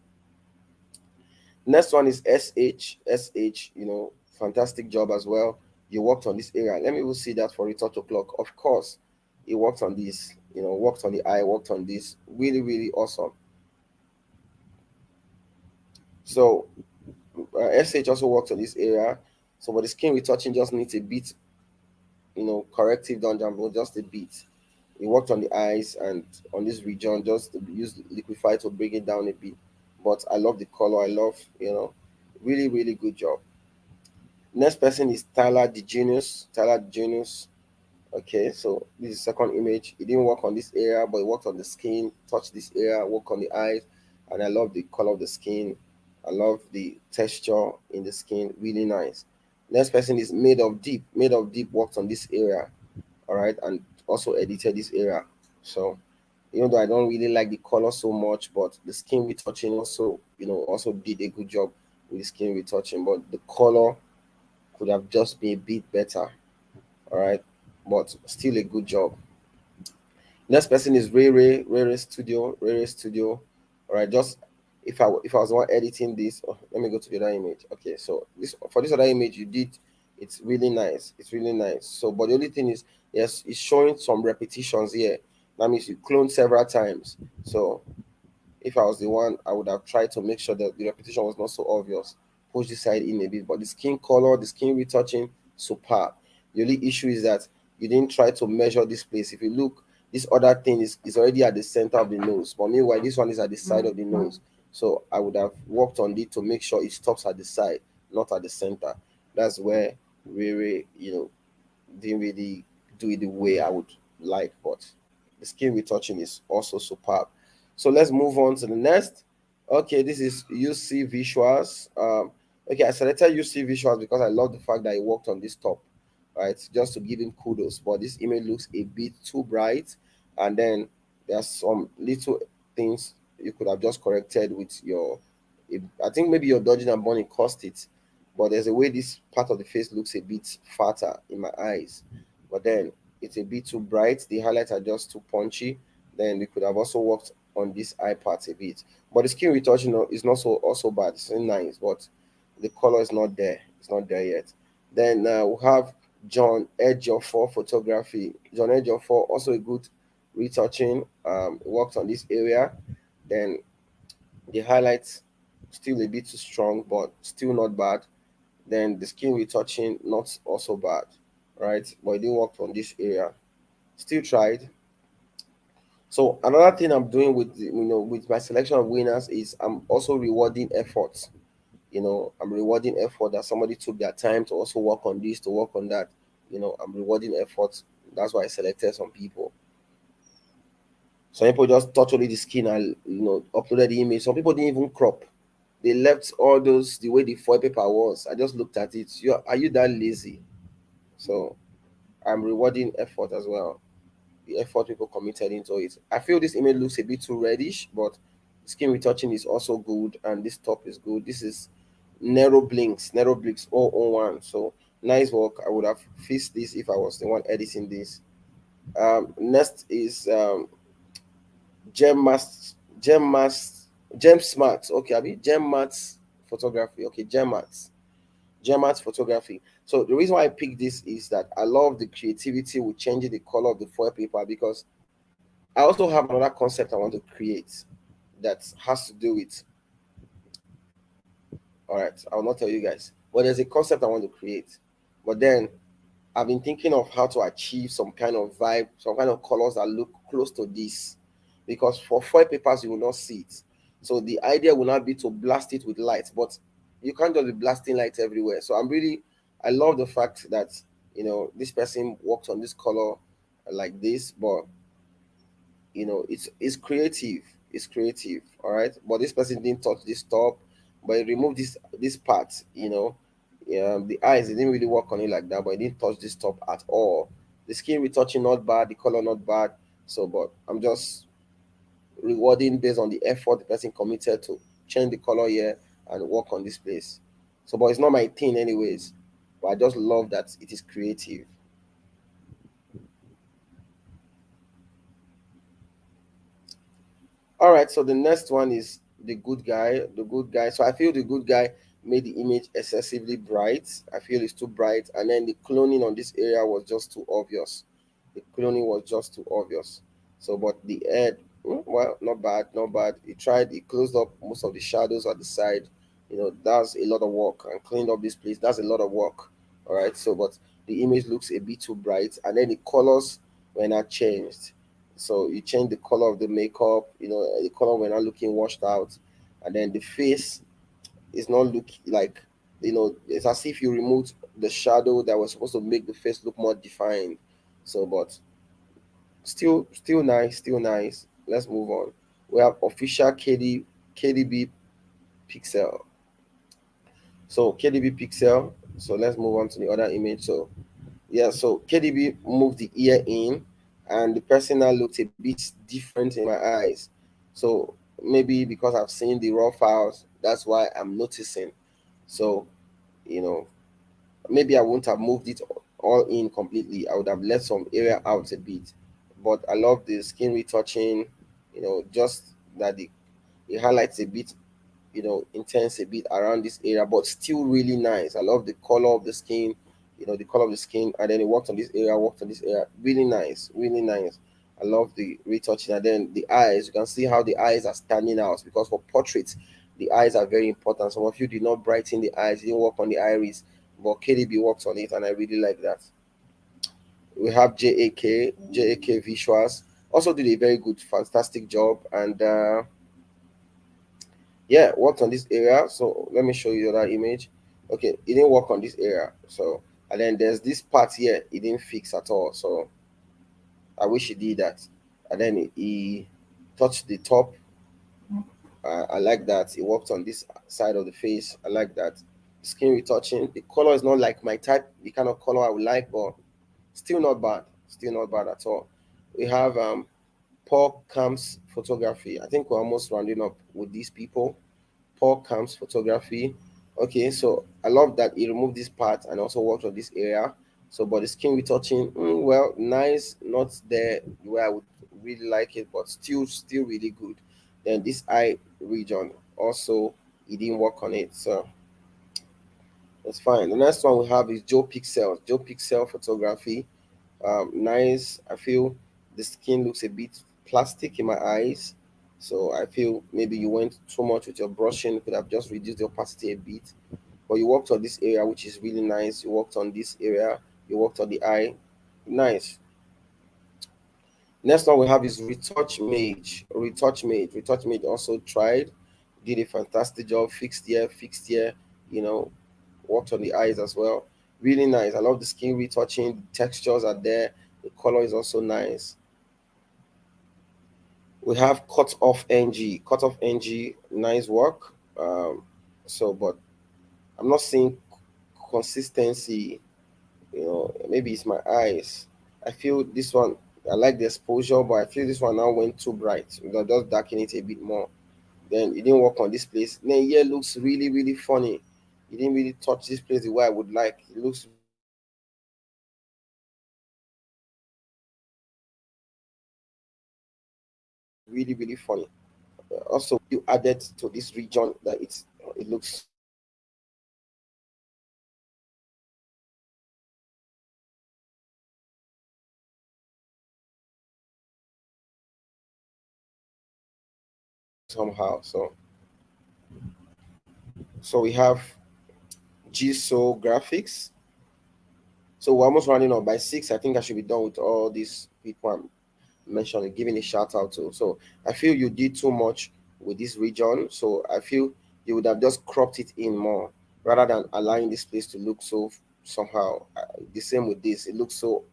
Next one is SH. Fantastic job as well. You worked on this area. Let me even see that for Retouch O'Clock. Of course, he worked on this, worked on the eye, worked on this. Really, really awesome. So, SH also worked on this area. So, but the skin retouching just needs a bit, corrective done, but just a bit. He worked on the eyes and on this region, just to use liquify to bring it down a bit. But I love the color. I love, really, really good job. Next person is Tyler the Genius. Tyler the Genius. Okay, so this is second image. He didn't work on this area, but he worked on the skin, touched this area, work on the eyes, and I love the color of the skin. I love the texture in the skin, really nice. Next person is Made of Deep. Made of Deep worked on this area. all right, and also edited this area. So even though I don't really like the color so much, but the skin retouching also, also did a good job with the skin retouching, but the color could have just been a bit better, all right, but still a good job. Next person is Ray Ray Studio. All right, just if I was the one editing this, let me go to the other image. Okay, so this for this other image you did, it's really nice. It's really nice. So, but the only thing is, yes, it's showing some repetitions here. That means you cloned several times. So if I was the one, I would have tried to make sure that the repetition was not so obvious. Push this side in a bit, but the skin color, the skin retouching, superb. The only issue is that you didn't try to measure this place. If you look, this other thing is already at the center of the nose, but meanwhile this one is at the side of the nose. So I would have worked on it to make sure it stops at the side, not at the center. That's where really, didn't really do it the way I would like, but the skin retouching is also superb. So let's move on to the next. Okay, this is UC visuals. Okay, I selected UC visuals because I love the fact that he worked on this top, right? Just to give him kudos. But this image looks a bit too bright, and then there's some little things you could have just corrected with your. I think maybe your dodging and burning cost it, but there's a way this part of the face looks a bit fatter in my eyes, but then it's a bit too bright. The highlights are just too punchy. Then we could have also worked on this eye part a bit, but the skin retouch, is not so also bad. It's still nice, but the color is not there. It's not there yet. Then we have John Ejiofor photography. John Ejiofor also a good retouching. Worked on this area. Then the highlights still a bit too strong, but still not bad. Then the skin retouching, not also bad, right? But it didn't work on this area. Still tried. So another thing I'm doing with with my selection of winners is I'm also rewarding efforts. I'm rewarding effort that somebody took their time to also work on this, to work on that. I'm rewarding efforts. That's why I selected some people. Some people just touch only the skin and uploaded the image. Some people didn't even crop. They left all those the way the foil paper was. I just looked at it. Are you that lazy? So I'm rewarding effort as well. The effort people committed into it. I feel this image looks a bit too reddish, but skin retouching is also good, and this top is good. This is narrow blinks all on one. So nice work. I would have fixed this if I was the one editing this. Next is Gem Mas Gem Mas Gem Smart. Okay, I mean Gem Mats photography. Okay, Gem Mats photography. So the reason why I picked this is that I love the creativity with changing the color of the foil paper, because I also have another concept I want to create that has to do with. All right, I will not tell you guys, but there's a concept I want to create. But then I've been thinking of how to achieve some kind of vibe, some kind of colors that look close to this, because for foil papers you will not see it. So the idea will not be to blast it with light, but you can't just be blasting light everywhere. So I love the fact that this person worked on this color like this, but it's creative. It's creative, all right. But this person didn't touch this top, but he removed this part. The eyes, he didn't really work on it like that, but he didn't touch this top at all. The skin retouching not bad, the color not bad. So, but I'm just rewarding based on the effort the person committed to change the color here and work on this place. So, but it's not my thing anyways. But I just love that it is creative. All right, so the next one is the good guy. The good guy. So I feel the good guy made the image excessively bright. I feel it's too bright, and then the cloning on this area was just too obvious. The cloning was just too obvious. So, but the head, well, not bad, not bad. He tried. He closed up most of the shadows at the side. That's a lot of work, and cleaned up this place. That's a lot of work. All right. So, but the image looks a bit too bright, and then the colors were not changed. So you change the color of the makeup, the color when not looking washed out, and then the face is not look like, it's as if you removed the shadow that was supposed to make the face look more defined. So, but still nice, still nice. Let's move on. We have official KDB pixel. So KDB pixel. So let's move on to the other image. So Yeah, so KDB moved the ear in, and the person now looked a bit different in my eyes. So maybe because I've seen the raw files, that's why I'm noticing. So, you know, maybe I wouldn't have moved it all in completely. I would have left some area out a bit. But I love the skin retouching, just that it highlights a bit, intense a bit around this area, but still really nice. I love the color of the skin, the color of the skin, and then it worked on this area, worked on this area. Really nice, really nice. I love the retouching, and then the eyes. You can see how the eyes are standing out because for portraits, the eyes are very important. Some of you did not brighten the eyes, you didn't work on the iris, but KDB works on it, and I really like that. We have JAK Visuals also did a very good, fantastic job, and yeah, worked on this area. So let me show you the other image. Okay, it didn't work on this area. So, and then there's this part here it didn't fix at all. So I wish he did that. And then he touched the top. I like that. He worked on this side of the face. I like that. Skin retouching. The color is not like my type, the kind of color I would like, but still not bad. Still not bad at all. We have Paul Camp's photography. I think we're almost rounding up with these people. Paul Camp's photography. Okay, so I love that he removed this part and also worked on this area. So, but the skin retouching, well, nice, not there where I would really like it, but still really good. Then this eye region, also, he didn't work on it, so that's fine. The next one we have is Joe Pixel. Joe Pixel photography, nice. I feel the skin looks a bit plastic in my eyes, so I feel maybe you went too much with your brushing. Could have just reduced the opacity a bit, but you worked on this area, which is really nice. You worked on this area, you worked on the eye, nice. Next one we have is Retouch Mage also tried, did a fantastic job, fixed here, you know, worked on the eyes as well. Really nice. I love the skin retouching, the textures are there, the color is also nice. We have Cut Off NG, nice work. But I'm not seeing consistency. Maybe it's my eyes. I feel this one. I like the exposure, but I feel this one now went too bright. Just darken it a bit more. Then it didn't work on this place. Then here looks really really funny. It didn't really touch this place the way I would like. It looks really really funny. Also, you added to this region that it looks somehow. So we have GSO graphics. So we're almost running up by 6. I think I should be done with all these people I'm mentioning, giving a shout out to. So I feel you did too much with this region. So I feel you would have just cropped it in more rather than allowing this place to look so somehow. The same with this, it looks so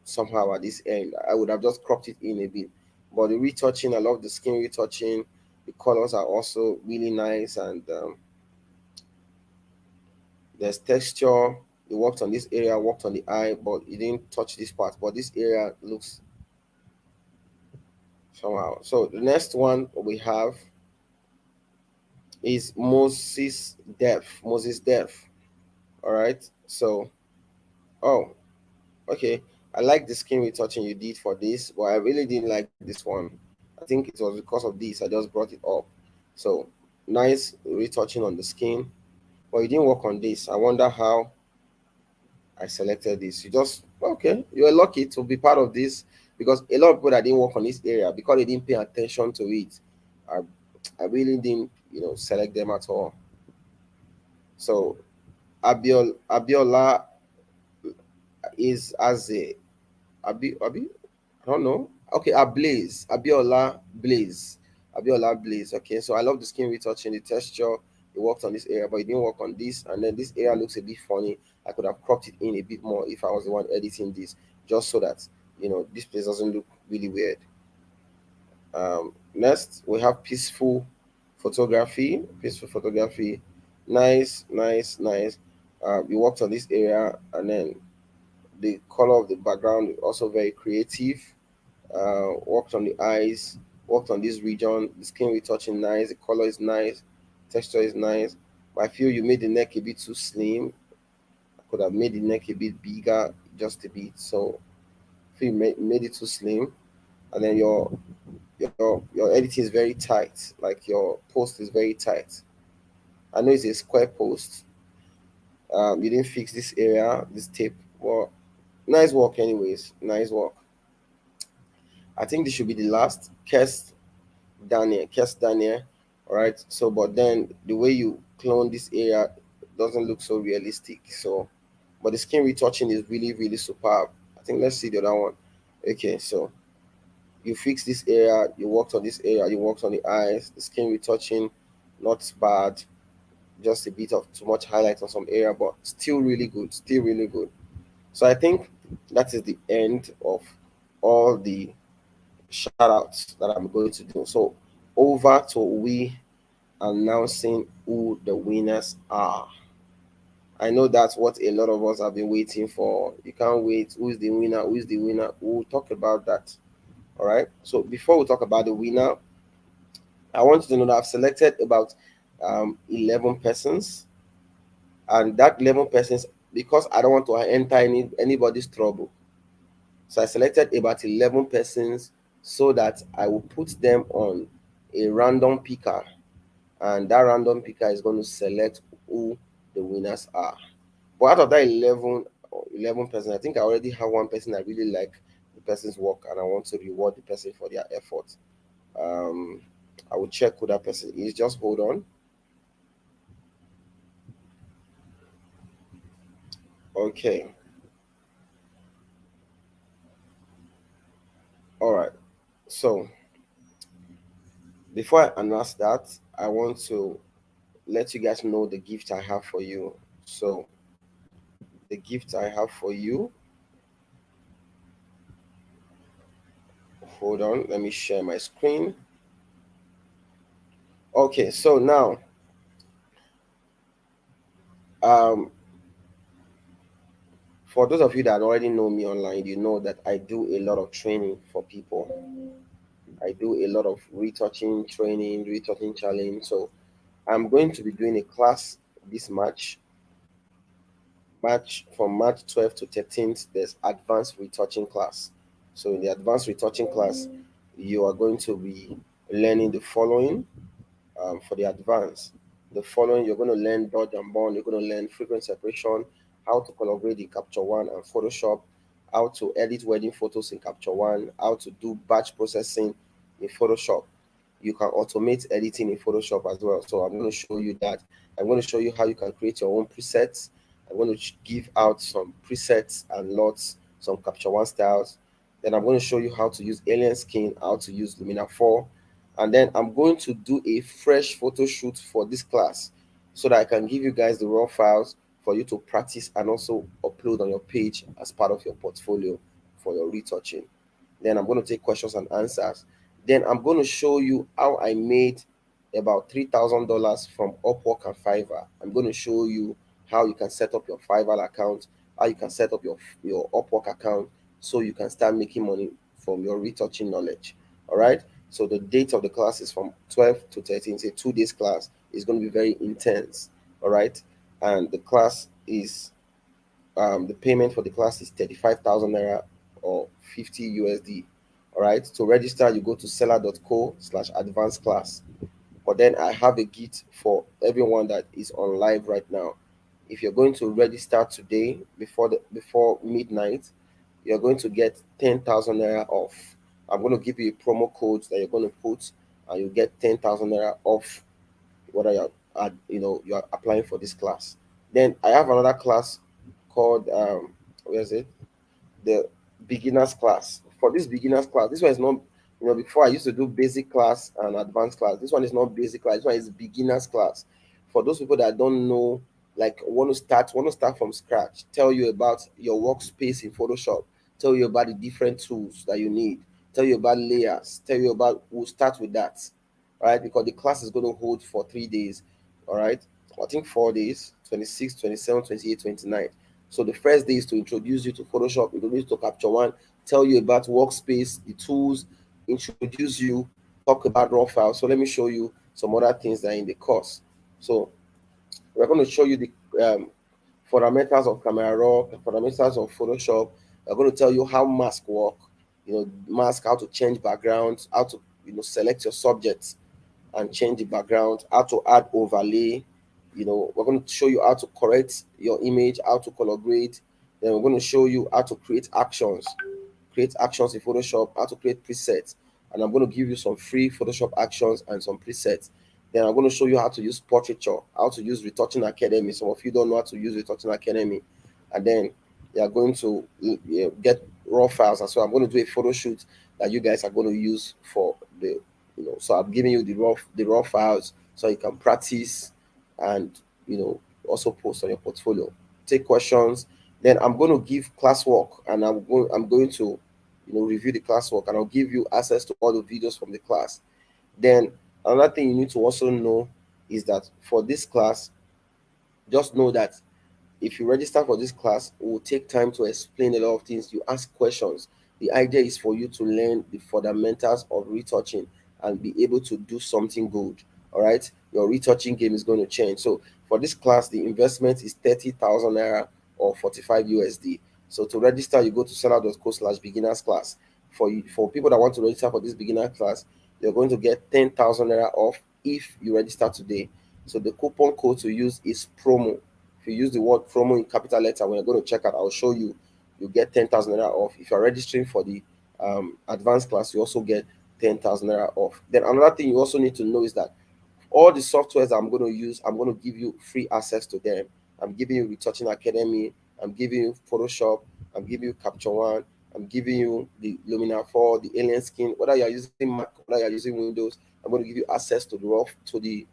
somehow at this end. I would have just cropped it in a bit. But the retouching, I love the skin retouching. The colors are also really nice, and there's texture. He worked on this area, worked on the eye, but he didn't touch this part. But this area looks somehow. So the next one we have is Moses Def. All right. So, oh, okay. I like the skin retouching you did for this, but I really didn't like this one. I think it was because of this. I just brought it up. So nice retouching on the skin, but you didn't work on this. I wonder how I selected this. You just okay. You were lucky to be part of this because a lot of people that didn't work on this area because they didn't pay attention to it. I, I really didn't, select them at all. So Abiola is as a Abi. I don't know. Okay, Abiola Blaze. Okay, so I love the skin retouching, the texture. It worked on this area, but it didn't work on this. And then this area looks a bit funny. I could have cropped it in a bit more if I was the one editing this, just so that this place doesn't look really weird. Next, we have Peaceful photography, nice. We worked on this area, and then The color of the background is also very creative. Worked on the eyes, worked on this region. The skin retouching nice, the color is nice, texture is nice. But I feel you made the neck a bit too slim. I could have made the neck a bit bigger, just a bit. So I feel you made it too slim. And then your editing is very tight. Like your post is very tight. I know it's a square post. You didn't fix this area, this tape. Well, nice work, anyways. Nice work. I think this should be the last. Kes Daniel. All right. So, but then the way you clone this area doesn't look so realistic. So, but the skin retouching is really, really superb. I think let's see the other one. Okay. So you fix this area, you worked on this area, you worked on the eyes, the skin retouching, not bad. Just a bit of too much highlight on some area, but still really good. Still really good. So I think that is the end of all the shout outs that I'm going to do. So over to we announcing who the winners are. I know that's what a lot of us have been waiting for. You can't wait. Who is the winner? Who is the winner? We'll talk about that. All right. So before we talk about the winner, I want you to know that I've selected about 11 persons, and that 11 persons, because I don't want to enter anybody's trouble. So I selected about 11 persons so that I will put them on a random picker, and that random picker is going to select who the winners are. But out of that 11 person, I think I already have one person I really like the person's work, and I want to reward the person for their effort. Um, I will check who that person is. Just hold on. Okay. All right. So before I announce that, I want to let you guys know the gift I have for you. So the gift I have for you. Hold on, let me share my screen. Okay, so now um for those of you that already know me online, you know that I do a lot of training for people. I do a lot of retouching training, retouching challenge. So I'm going to be doing a class this March from March 12th to 13th. There's advanced retouching class. So in the advanced retouching class, you are going to be learning the following. For the advance. The following, you're going to learn dodge and burn, you're going to learn frequent separation, how to collaborate in Capture One and Photoshop, how to edit wedding photos in Capture One, how to do batch processing in Photoshop. You can automate editing in Photoshop as well. So I'm going to show you that. I'm going to show you how you can create your own presets. I'm going to give out some presets and lots, some Capture One styles. Then I'm going to show you how to use Alien Skin, how to use Lumina 4, and then I'm going to do a fresh photo shoot for this class so that I can give you guys the raw files for you to practice and also upload on your page as part of your portfolio for your retouching. Then I'm going to take questions and answers. Then I'm going to show you how I made about $3,000 from Upwork and Fiverr. I'm going to show you how you can set up your Fiverr account, how you can set up your Upwork account so you can start making money from your retouching knowledge. All right. So the date of the class is from 12 to 13. It's a 2 days class. It's going to be very intense. All right. And the class is the payment for the class is 35,000 naira or 50 USD. All right. To register, you go to seller.co/advanced class. But then I have a gift for everyone that is on live right now. If you're going to register today before midnight, you're going to get 10,000 naira off. I'm going to give you a promo code that you're going to put, and you get 10,000 naira off whether you're applying for this class. Then I have another class called where is it? The beginners class. For this beginners class, this one is not, before I used to do basic class and advanced class. This one is not basic class. This one is beginners class. For those people that don't know, like want to start from scratch, tell you about your workspace in Photoshop, tell you about the different tools that you need, tell you about layers, tell you about, we'll start with that. All right, because the class is going to hold for 3 days. All right. I think 4 days, 26, 27, 28, 29. So the first day is to introduce you to Photoshop, introduce you to Capture One, tell you about workspace, the tools, introduce you, talk about raw files. So let me show you some other things that are in the course. So we're going to show you the fundamentals of Camera Raw, fundamentals of Photoshop. We're going to tell you how mask work, mask, how to change backgrounds, how to select your subjects and change the background, how to add overlay. We're going to show you how to correct your image, how to color grade. Then we're going to show you how to create actions in Photoshop, how to create presets. And I'm going to give you some free Photoshop actions and some presets. Then I'm going to show you how to use portraiture, how to use Retouching Academy. Some of you don't know how to use Retouching Academy. And then you are going to get raw files. And so I'm going to do a photo shoot that you guys are going to use for so I'm giving you the raw files so you can practice and also post on your portfolio, take questions. Then I'm going to give classwork, and I'm going to review the classwork, and I'll give you access to all the videos from the class. Then another thing you need to also know is that for this class, just know that if you register for this class, it will take time to explain a lot of things. You ask questions. The idea is for you to learn the fundamentals of retouching and be able to do something good. All right, your retouching game is going to change. So for this class, the investment is 30,000 naira or 45 USD. So to register, you go to seller.co/beginners class. For people that want to register for this beginner class, you're going to get 10,000 naira off if you register today. So the coupon code to use is promo. If you use the word promo in capital letter when you're going to check out, I'll show you. You get 10,000 naira off. If you're registering for the advanced class, you also get 10,000 naira off. Then another thing you also need to know is that all the softwares I'm going to use, I'm going to give you free access to them. I'm giving you Retouching Academy. I'm giving you Photoshop. I'm giving you Capture One. I'm giving you the Lumina 4, the Alien Skin. Whether you're using Mac, whether you're using Windows, I'm going to give you access to the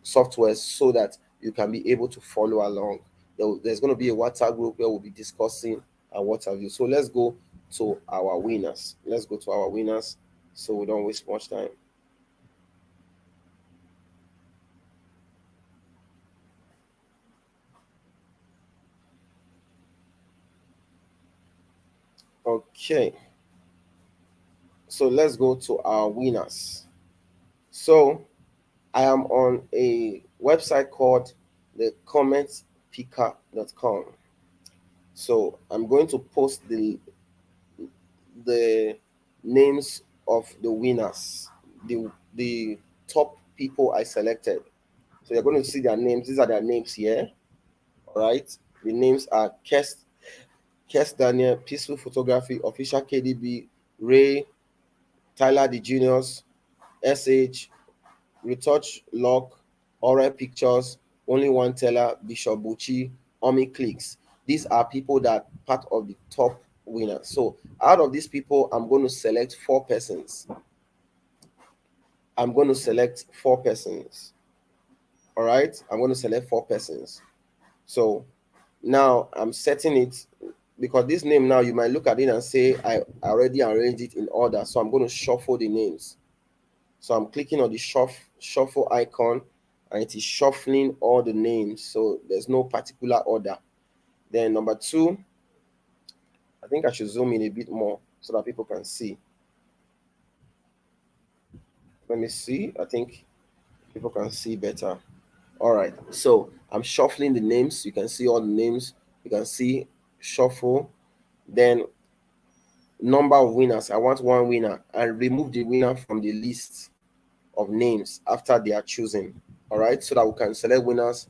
softwares so that you can be able to follow along. There's going to be a WhatsApp group where we'll be discussing and what have you. So let's go to our winners. Let's go to our winners so we don't waste much time. Okay, so let's go to our winners. So I am on a website called the commentpicker.com. So I'm going to post the names of the winners, the top people I selected. So you're going to see their names. These are their names here. All right. The names are Kes Daniel, Peaceful Photography, Official KDB, Ray, Tyler the Juniors, SH, Retouch Lock, Oral Pictures, Only One Teller, Bishop Bucci, Omi Clicks. These are people that part of the top winners. So out of these people, I'm going to select 4 persons. I'm going to select 4 persons. All right. I'm going to select 4 persons. So now I'm setting it because this name now you might look at it and say I already arranged it in order. So I'm going to shuffle the names. So I'm clicking on the shuffle icon and it is shuffling all the names. So there's no particular order. Then number 2, I think I should zoom in a bit more so that people can see. Let me see. I think people can see better. All right. So I'm shuffling the names. You can see all the names. You can see shuffle. Then number of winners. I want 1 winner and remove the winner from the list of names after they are chosen. All right. So that we can select winners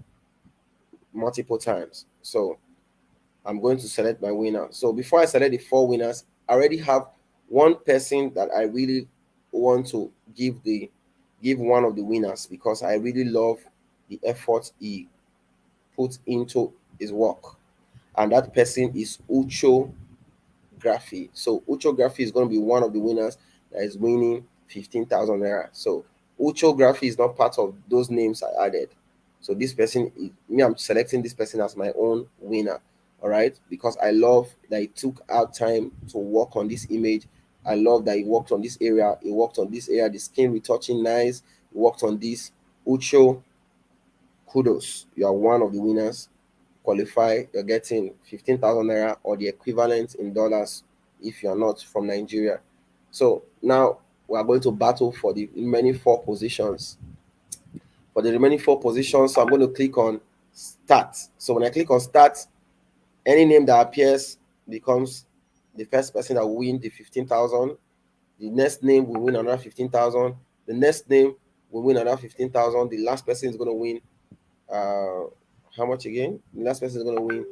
multiple times. So I'm going to select my winner. So before I select the 4 winners, I already have one person that I really want to give one of the winners because I really love the effort he put into his work. And that person is Ucho Graphy. So Ucho Graphy is going to be one of the winners that is winning 15,000 naira. So Ucho Graphy is not part of those names I added. So this person, I'm selecting this person as my own winner. All right, because I love that he took out time to work on this image. I love that he worked on this area. He worked on this area, the skin retouching nice. He worked on this. Ucho, kudos. You are one of the winners. qualify, you're getting 15,000 naira or the equivalent in dollars if you're not from Nigeria. So now we are going to battle for the remaining four positions. For the remaining four positions, so I'm going to click on start. So when I click on start, any name that appears becomes the first person that will win the 15,000. The next name will win another 15,000. The next name will win another 15,000. The last person is going to win uh how much again? The last person is going to win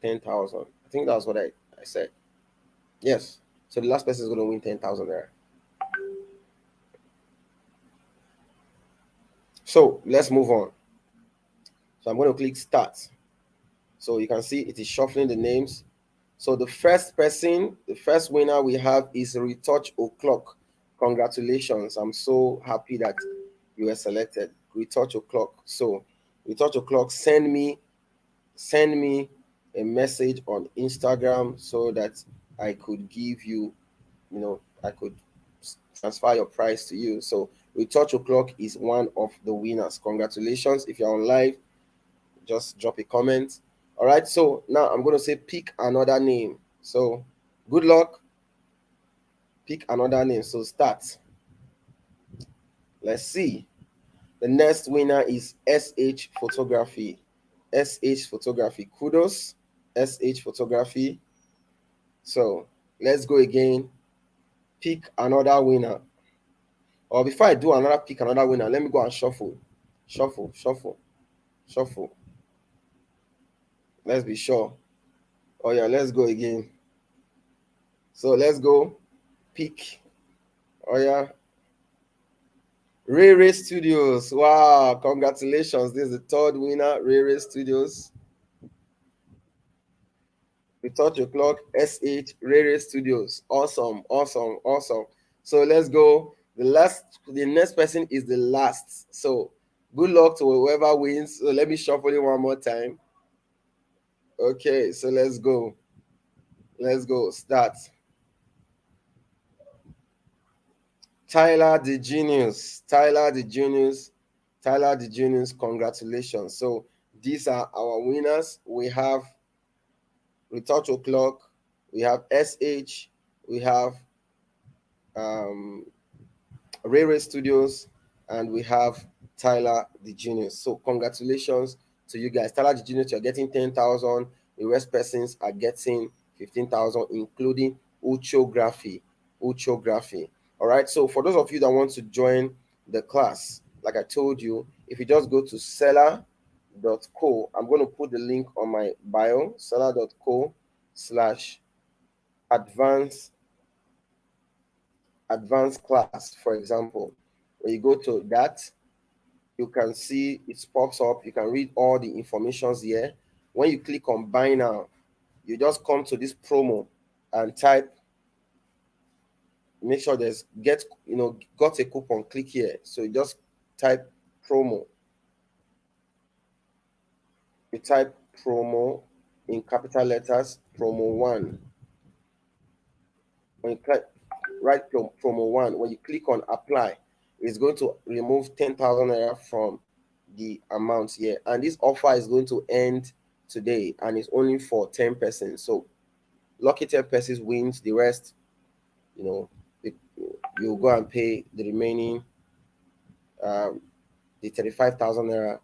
10,000. I think that's what I said. Yes. So the last person is going to win 10,000 there. So let's move on. So I'm going to click start. So you can see it is shuffling the names. So the first person, the first winner we have is Retouch O'Clock. Congratulations. I'm so happy that you were selected. Retouch O'Clock. So Retouch O'Clock, send me a message on Instagram so that I could give you, I could transfer your prize to you. So Retouch O'Clock is one of the winners. Congratulations. If you're on live, just drop a comment. All right. So now I'm going to say pick another name. So good luck. Pick another name. So start. Let's see. The next winner is SH Photography. SH Photography. Kudos. SH Photography. So let's go again. Pick another winner. Or before I do another pick another winner, let me go and shuffle. Shuffle, shuffle, shuffle. Let's be sure. Oh yeah, let's go again. So let's go. Pick. Oh yeah. Ray Ray Studios. Wow, congratulations. This is the third winner, Ray Ray Studios. We touch o'clock, SH Ray Ray Studios. Awesome, awesome, awesome. So let's go. The next person is the last. So good luck to whoever wins. So let me shuffle it one more time. Okay, so let's go. Let's go. Start. Tyler the Genius. Tyler the Genius. Tyler the Genius. Congratulations. So these are our winners. We have Retouch O'Clock, we have SH, we have um, Ray Ray Studios, and we have Tyler the Genius. So congratulations to you guys. Tyler the Genius, you're getting 10,000. The rest persons are getting 15,000, including Uchography. Uchography. All right. So for those of you that want to join the class, like I told you, if you just go to seller.co, I'm going to put the link on my bio, seller.co/advanced advanced class, for example. When you go to that, you can see it pops up. You can read all the informations here. When you click on buy now, you just come to this promo and type, make sure there's got a coupon, click here. So you just type promo. You type promo in capital letters, promo one. When you click right promo one, when you click on apply, it's going to remove 10,000 naira from the amount here. And this offer is going to end today and it's only for 10 persons. So lucky 10 persons wins. The rest, you know, you go and pay the remaining um, the 35,000 naira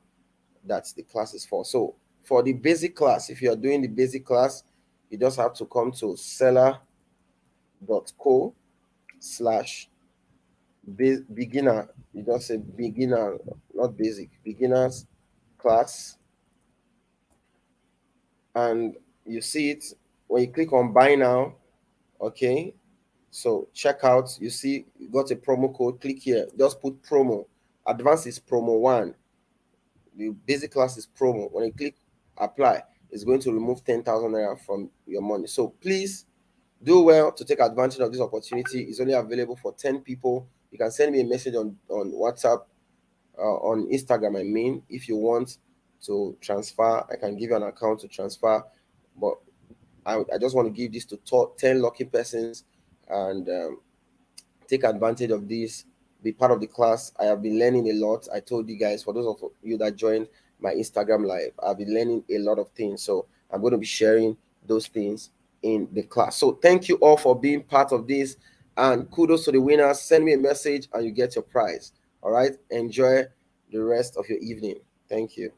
that the class is for. So for the basic class, if you're doing the basic class, you just have to come to seller.co/beginner. You just say beginner, not basic, beginners class, and you see it when you click on buy now. Okay, so check out, you see you got a promo code, click here, just put promo. Advanced is promo one, the basic class is promo. When you click apply, it's going to remove 10,000 naira from your money. So please do well to take advantage of this opportunity. It's only available for 10 people. You can send me a message on WhatsApp, on Instagram, I mean, if you want to transfer. I can give you an account to transfer, but I just want to give this to 10 lucky persons and take advantage of this, be part of the class. I have been learning a lot. I told you guys, for those of you that joined, my Instagram live. I'll be learning a lot of things. So I'm going to be sharing those things in the class. So thank you all for being part of this, and kudos to the winners. Send me a message and you get your prize. All right. Enjoy the rest of your evening. Thank you.